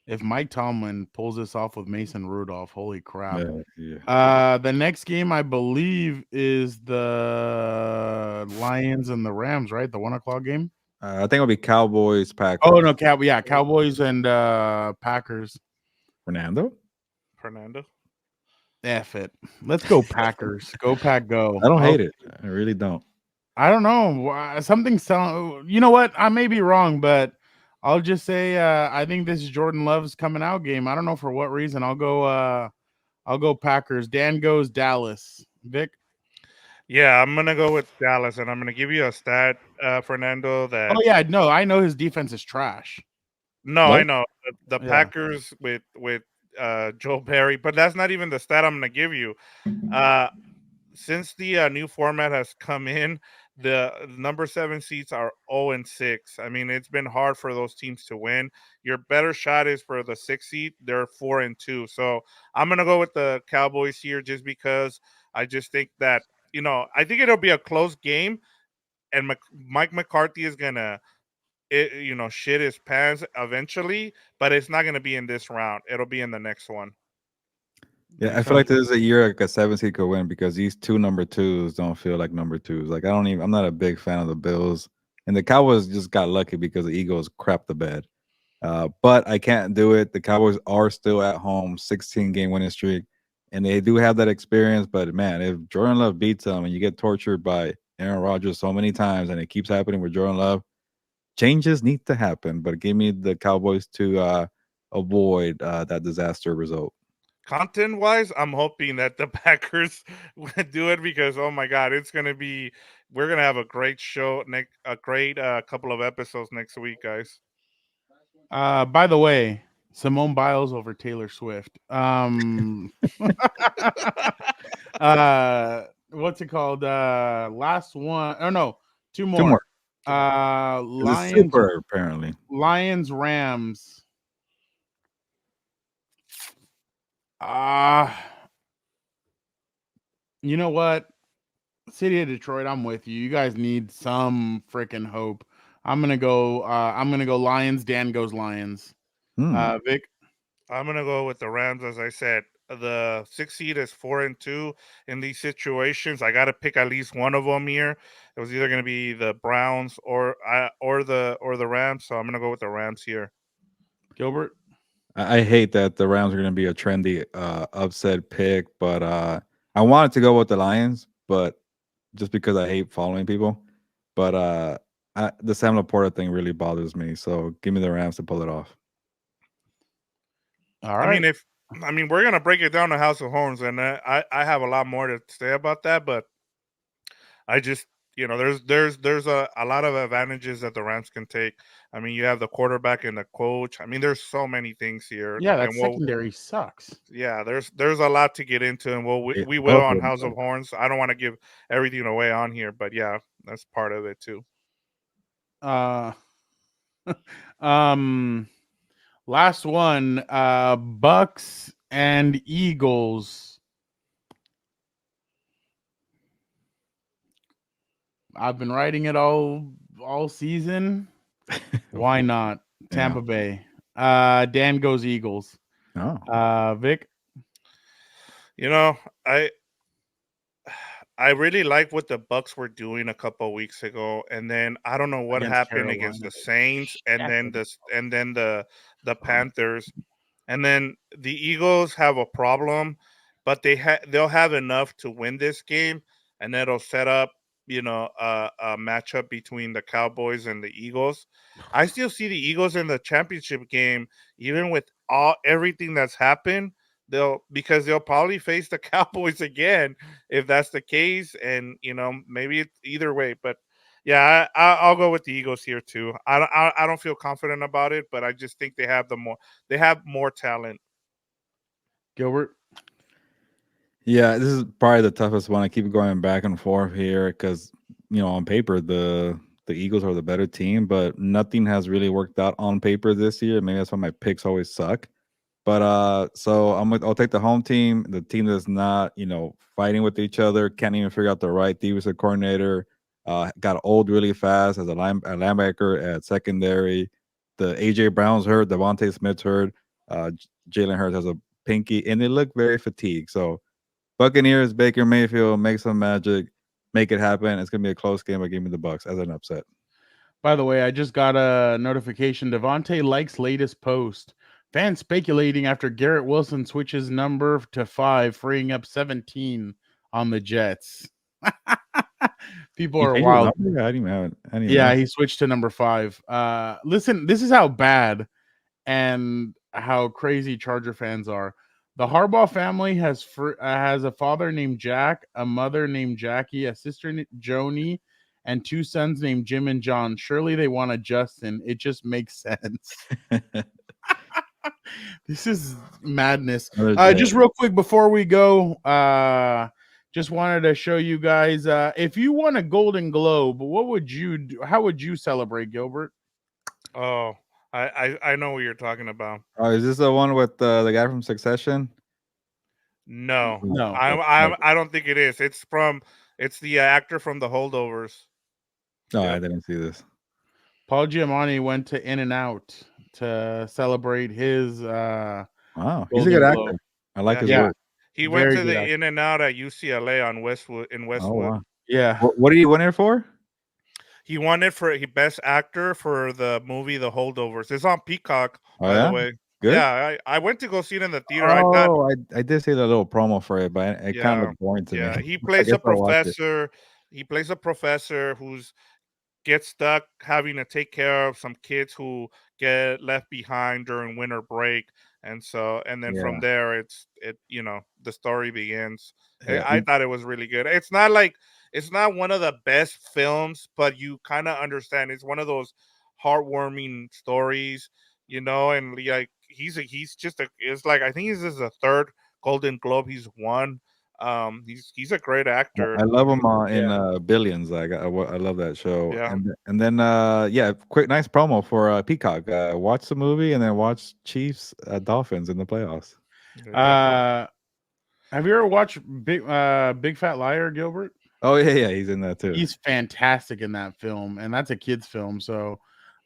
Speaker 1: If Mike Tomlin pulls this off with Mason Rudolph, holy crap.
Speaker 2: Yeah.
Speaker 1: The next game, I believe, is the Lions and the Rams, right? The 1:00 game.
Speaker 2: I think it'll be Cowboys, Packers.
Speaker 1: Oh no, Cowboys and Packers.
Speaker 2: Fernando.
Speaker 1: F it. Let's go Packers. Go Pack, go.
Speaker 2: I don't hate it. I really don't.
Speaker 1: I don't know. Something sound. You know what? I may be wrong, but I'll just say I think this is Jordan Love's coming out game. I don't know for what reason. I'll go Packers. Dan goes Dallas. Vic.
Speaker 4: Yeah, I'm gonna go with Dallas, and I'm gonna give you a stat, Fernando. That
Speaker 1: Oh yeah, no, I know his defense is trash.
Speaker 4: no,
Speaker 2: What?
Speaker 4: I know the
Speaker 1: Yeah.
Speaker 4: Packers with Joe Barry, but that's not even the stat I'm gonna give you. Since the new format has come in, the number 7 seats are 0-6. I mean, it's been hard for those teams to win. Your better shot is for the 6 seed. They're 4-2. So I'm gonna go with the Cowboys here, just because I just think that I think it'll be a close game, and Mike McCarthy is gonna shit his pants eventually, but it's not gonna be in this round. It'll be in the next one.
Speaker 2: Yeah, I feel like this is a year like a 7 seed could win because these two number 2s don't feel like number 2s. Like I'm not a big fan of the Bills, and the Cowboys just got lucky because the Eagles crapped the bed. But I can't do it. The Cowboys are still at home, 16-game winning streak, and they do have that experience. But man, if Jordan Love beats them and you get tortured by Aaron Rodgers so many times, and it keeps happening with Jordan Love, changes need to happen. But give me the Cowboys to avoid that disaster result.
Speaker 4: Content wise, I'm hoping that the Packers would do it, because oh my god, we're gonna have a great show, a great couple of episodes next week, guys.
Speaker 1: By the way, Simone Biles over Taylor Swift. What's it called? Last one. Oh no, two more.
Speaker 2: Two more.
Speaker 1: Lions.
Speaker 2: Super, apparently.
Speaker 1: Lions, Rams. You know what? City of Detroit, I'm with you. You guys need some freaking hope. I'm gonna go Lions. Dan goes Lions. Vic.
Speaker 4: I'm gonna go with the Rams. As I said, the 6 seed is 4-2 in these situations. I gotta pick at least one of them here. It was either gonna be the Browns or the Rams. So I'm gonna go with the Rams here.
Speaker 1: Gilbert.
Speaker 2: I hate that the Rams are going to be a trendy upset pick, but I wanted to go with the Lions, but just because I hate following people. But the Sam Laporta thing really bothers me, so give me the Rams to pull it off.
Speaker 1: All right.
Speaker 4: I mean, I mean, we're gonna break it down to House of Horns, and I have a lot more to say about that, but I just there's a lot of advantages that the Rams can take. I mean, you have the quarterback and the coach. I mean, there's so many things here,
Speaker 1: Yeah, that
Speaker 4: and
Speaker 1: secondary sucks.
Speaker 4: yeah, there's a lot to get into, and
Speaker 2: Yeah,
Speaker 4: we will
Speaker 2: both of
Speaker 4: on
Speaker 2: them
Speaker 4: House of
Speaker 2: suck.
Speaker 4: Horns. I don't want to give everything away on here, but yeah, that's part of it too.
Speaker 1: Uh, um, last one. Bucks and Eagles. I've been writing it all season. Why not Tampa
Speaker 2: Yeah.
Speaker 1: Bay? Dan goes Eagles.
Speaker 2: Oh.
Speaker 1: Vic.
Speaker 4: You know, I really like what the Bucks were doing a couple of weeks ago, and then I don't know what
Speaker 1: Against
Speaker 4: happened against
Speaker 1: Carolina.
Speaker 4: the Saints, and then the Panthers, and then the Eagles have a problem, but they'll have enough to win this game, and that'll set up a matchup between the Cowboys and the Eagles. I still see the Eagles in the championship game, even with everything that's happened. They'll probably face the Cowboys again if that's the case, and maybe it's either way. But yeah, I'll go with the Eagles here too. I don't feel confident about it, but I just think they have more talent.
Speaker 1: Gilbert.
Speaker 2: Yeah, this is probably the toughest one. I keep going back and forth here because on paper the Eagles are the better team, but nothing has really worked out on paper this year. Maybe that's why my picks always suck. But so I'll take the home team, the team that's not fighting with each other, can't even figure out the right defensive coordinator. Got old really fast as a linebacker at secondary. The AJ Brown's hurt, Devontae Smith's hurt. Jalen Hurts has a pinky, and they look very fatigued. So Buccaneers, Baker Mayfield, make some magic, make it happen. It's gonna be a close game. I give me the Bucks as an upset.
Speaker 1: By the way, I just got a notification. Devontae likes latest post. Fans speculating after Garrett Wilson switches number to 5, freeing up 17 on the Jets. People are wild.
Speaker 2: I didn't even have it. I didn't even
Speaker 1: Yeah,
Speaker 2: know.
Speaker 1: he switched to number 5. Listen, this is how bad how crazy Charger fans are. The Harbaugh family has a father named Jack, a mother named Jackie, a sister Joni, and 2 sons named Jim and John. Surely they want a Justin. It just makes sense. This is madness. Just real quick before we go, just wanted to show you guys if you won a Golden Globe, what would you do? How would you celebrate, Gilbert?
Speaker 4: Oh, I know what you're talking about.
Speaker 2: Oh, is this the one with the guy from Succession?
Speaker 4: No,
Speaker 1: No.
Speaker 4: I don't think it is. It's the actor from The Holdovers.
Speaker 2: No,
Speaker 4: Yeah.
Speaker 2: I didn't see this.
Speaker 1: Paul Giamatti went to In-N-Out to celebrate his
Speaker 2: Wow, he's a
Speaker 1: Golden
Speaker 2: good
Speaker 1: Globe.
Speaker 2: actor. I like his
Speaker 1: Yeah.
Speaker 2: work.
Speaker 4: He went
Speaker 1: Very
Speaker 4: to
Speaker 1: good
Speaker 4: the
Speaker 1: actor.
Speaker 4: In-N-Out at UCLA on Westwood in
Speaker 2: Oh
Speaker 4: Westwood.
Speaker 2: wow.
Speaker 1: Yeah.
Speaker 2: What did he win it for?
Speaker 4: He won it for best actor for the movie The Holdovers. It's on Peacock,
Speaker 2: Oh,
Speaker 4: by
Speaker 2: yeah?
Speaker 4: the way.
Speaker 2: Good?
Speaker 4: Yeah, I went to go see it in the theater. I thought,
Speaker 2: Oh, I did see the little promo for it, but it kind of
Speaker 4: yeah,
Speaker 2: looked boring to
Speaker 4: yeah.
Speaker 2: me.
Speaker 4: He
Speaker 2: I
Speaker 4: plays a
Speaker 2: guess I'll watch it.
Speaker 4: professor. He plays a professor who's gets stuck having to take care of some kids who get left behind during winter break, and then from
Speaker 2: Yeah.
Speaker 4: there the story begins.
Speaker 2: Yeah.
Speaker 4: I thought it was really good. It's not one of the best films, but you kind of understand. It's one of those heartwarming stories, and like it's like I think this is the third Golden Globe he's won. He's a great actor.
Speaker 2: I love him in
Speaker 1: Yeah.
Speaker 2: Billions. I love that show.
Speaker 4: Yeah.
Speaker 2: And then yeah, quick nice promo for Peacock. Watch the movie and then watch Chiefs Dolphins in the playoffs.
Speaker 1: Have you ever watched Big Fat Liar, Gilbert?
Speaker 2: Oh yeah, he's in that too.
Speaker 1: He's fantastic in that film, and that's a kid's film. So,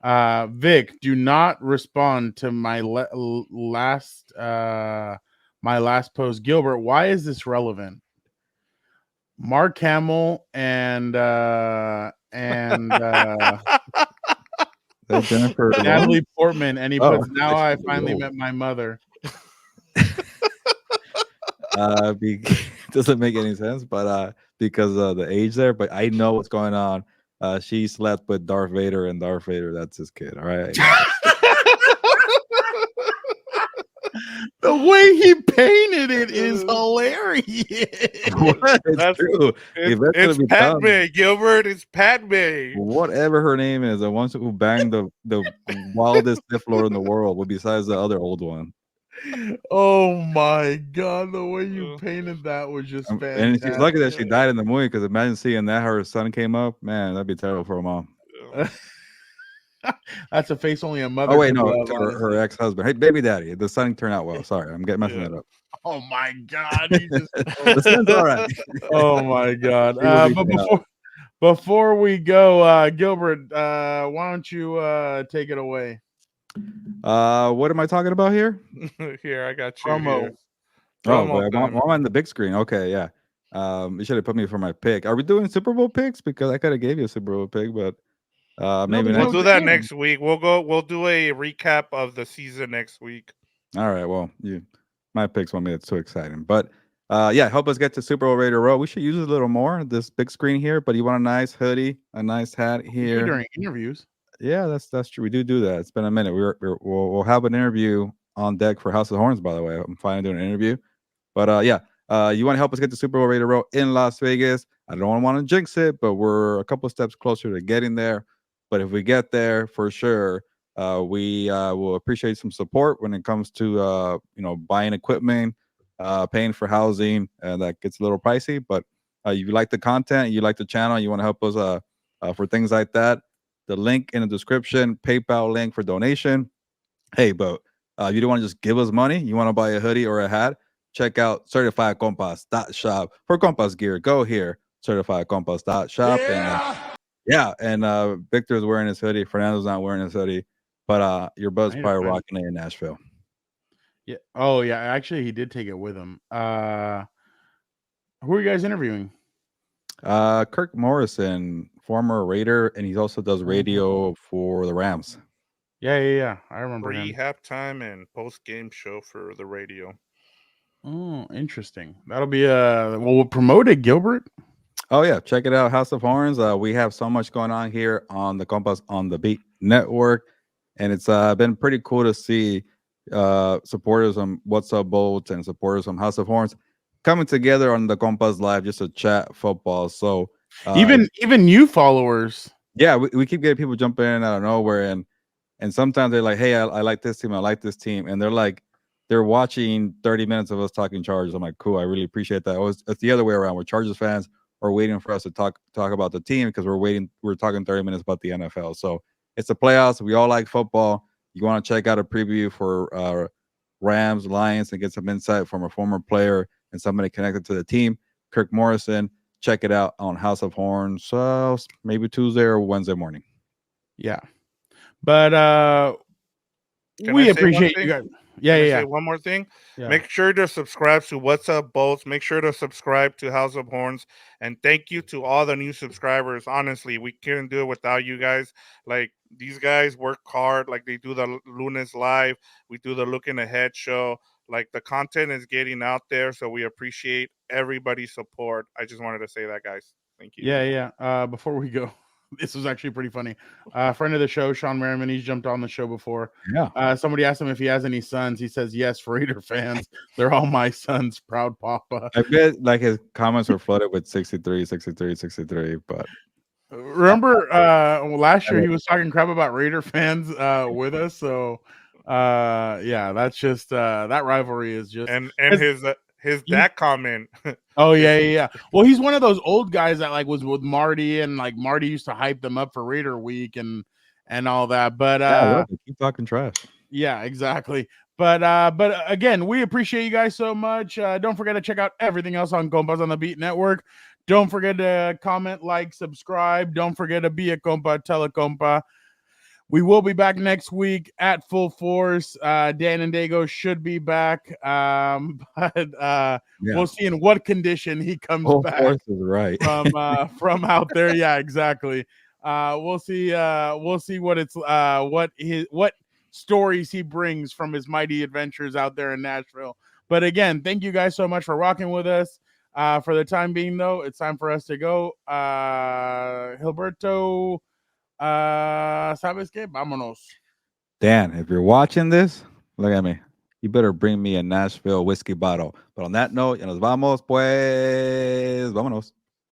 Speaker 1: Vic, do not respond to my last post. Gilbert, why is this relevant? Mark Hamill and
Speaker 2: That's Jennifer
Speaker 1: Natalie Portman, and he
Speaker 2: Oh.
Speaker 1: puts, "Now I finally
Speaker 2: Whoa.
Speaker 1: met my mother."
Speaker 2: Doesn't make any sense, but because of the age there, but I know what's going on. She slept with Darth Vader, and Darth Vader, that's his kid. All right.
Speaker 1: The way he painted it is hilarious.
Speaker 2: What? It's true.
Speaker 4: It's
Speaker 2: Eventually
Speaker 4: Padme,
Speaker 2: becomes
Speaker 4: Gilbert. It's Padme.
Speaker 2: whatever her name is, the one who banged the wildest Sith Lord in the world, well, besides the other old one.
Speaker 1: Oh my god, the way you
Speaker 4: Ugh.
Speaker 1: painted that was just
Speaker 2: And
Speaker 1: fantastic.
Speaker 2: she's lucky that she died in the movie, because imagine seeing that her son came up. Man, that'd be terrible for a mom.
Speaker 1: That's a face only a mother
Speaker 2: Oh wait,
Speaker 1: could
Speaker 2: no,
Speaker 1: love,
Speaker 2: to her
Speaker 1: honestly.
Speaker 2: ex-husband. Hey, baby daddy. The son turned out well. Sorry, I'm messing
Speaker 4: Yeah.
Speaker 2: that up.
Speaker 1: Oh my god, he just
Speaker 2: The son's all right.
Speaker 1: oh my god.
Speaker 2: He will be
Speaker 1: But
Speaker 2: fine.
Speaker 1: before we go, Gilbert, why don't you take it away?
Speaker 2: What am I talking about here?
Speaker 4: Here, I got you.
Speaker 1: Promo.
Speaker 4: Here.
Speaker 2: Oh,
Speaker 4: Promo
Speaker 2: but I'm
Speaker 4: time.
Speaker 2: on the big screen. Okay, yeah. You should have put me for my pick. Are we doing Super Bowl picks? Because I could have gave you a Super Bowl pick, but maybe
Speaker 1: there's
Speaker 2: next.
Speaker 4: We'll do
Speaker 1: no
Speaker 4: that
Speaker 1: game.
Speaker 4: next week. We'll do a recap of the season next week.
Speaker 2: All right. Well, my picks won't be too exciting, but yeah, help us get to Super Bowl Radio Row. We should use it a little more. This big screen here, but you want a nice hoodie, a nice hat
Speaker 1: We do
Speaker 2: here.
Speaker 1: during interviews.
Speaker 2: Yeah, that's true. We do that. It's been a minute. We'll have an interview on deck for House of Horns. By the way, I'm finally doing an interview. But yeah, you want to help us get the Super Bowl Radio Row in Las Vegas. I don't want to jinx it, but we're a couple steps closer to getting there. But if we get there, for sure, we will appreciate some support when it comes to buying equipment, paying for housing, and that gets a little pricey. But you like the content, you like the channel, you want to help us for things like that. The link in the description, PayPal link for donation. Hey, but you don't want to just give us money. You want to buy a hoodie or a hat. Check out certifiedcompas.shop for Compas gear. Go here, certifiedcompas.shop. And Victor's wearing his hoodie. Fernando's not wearing his hoodie, but your bud's
Speaker 1: I need to
Speaker 2: probably
Speaker 1: find-
Speaker 2: rocking it in Nashville.
Speaker 1: Yeah. Oh yeah. Actually, he did take it with him. Who are you guys interviewing?
Speaker 2: Kirk Morrison, former Raider, and he also does radio for the Rams.
Speaker 1: Yeah. I remember
Speaker 4: Free
Speaker 1: him.
Speaker 4: halftime and post game show for the radio.
Speaker 1: Oh, interesting. That'll be we'll promote it, Gilbert.
Speaker 2: Oh yeah, check it out, House of Horns. We have so much going on here on the Compas on the Beat Network, and it's been pretty cool to see supporters on What's Up Bolts and supporters from House of Horns coming together on the Compas Live just to chat football. So
Speaker 1: Even new followers.
Speaker 2: yeah, we keep getting people jumping in out of nowhere, and sometimes they're like, hey, I like this team, I like this team, and they're watching 30 minutes of us talking Chargers. I'm like, cool, I really appreciate that. It's the other way around. We're Chargers fans are waiting for us to talk about the team because we're talking 30 minutes about the NFL. So it's the playoffs. We all like football. You want to check out a preview for Rams, Lions, and get some insight from a former player and somebody connected to the team, Kirk Morrison. Check it out on House of Horns, maybe Tuesday or Wednesday morning.
Speaker 1: Yeah. But
Speaker 4: Can
Speaker 1: we
Speaker 4: I say one
Speaker 1: appreciate
Speaker 4: thing?
Speaker 1: you guys.
Speaker 4: Can I
Speaker 1: Yeah.
Speaker 4: say one more thing?
Speaker 1: Yeah.
Speaker 4: Make sure to subscribe to What's Up Bolts. Make sure to subscribe to House of Horns. And thank you to all the new subscribers. Honestly, we couldn't do it without you guys. Like, these guys work hard. Like, they do the Lunes Live. We do the Looking Ahead show. Like, the content is getting out there. So we appreciate everybody's support. I just wanted to say that, guys. Thank you.
Speaker 1: Yeah. Before we go, this was actually pretty funny. Friend of the show, Sean Merriman, he's jumped on the show before.
Speaker 2: Yeah.
Speaker 1: Somebody asked him if he has any sons. He says yes, Raider fans. They're all my sons. Proud Papa.
Speaker 2: I bet like his comments were flooded with 63, but
Speaker 1: Remember last year he was talking crap about Raider fans with us. So yeah, that's just that rivalry is just
Speaker 4: And his dad comment.
Speaker 1: Oh yeah. Well, he's one of those old guys that like was with Marty, and like Marty used to hype them up for Raider Week and all that. But
Speaker 2: keep talking trash.
Speaker 1: yeah, exactly. But again, we appreciate you guys so much. Don't forget to check out everything else on Compas on the Beat Network. Don't forget to comment, like, subscribe. Don't forget to be a compa, tell a compa. We will be back next week at full force. Dan and Daygo should be back. But we'll see in what condition he comes
Speaker 2: Full
Speaker 1: back
Speaker 2: force is right.
Speaker 1: from out there. Yeah, exactly. We'll see what it's what stories he brings from his mighty adventures out there in Nashville. But again, thank you guys so much for rocking with us. For the time being, though, it's time for us to go. Gilberto, ¿sabes qué? Vámonos.
Speaker 2: Dan, if you're watching this, look at me. you better bring me a Nashville whiskey bottle. But on that note, ya nos vamos, pues, vámonos.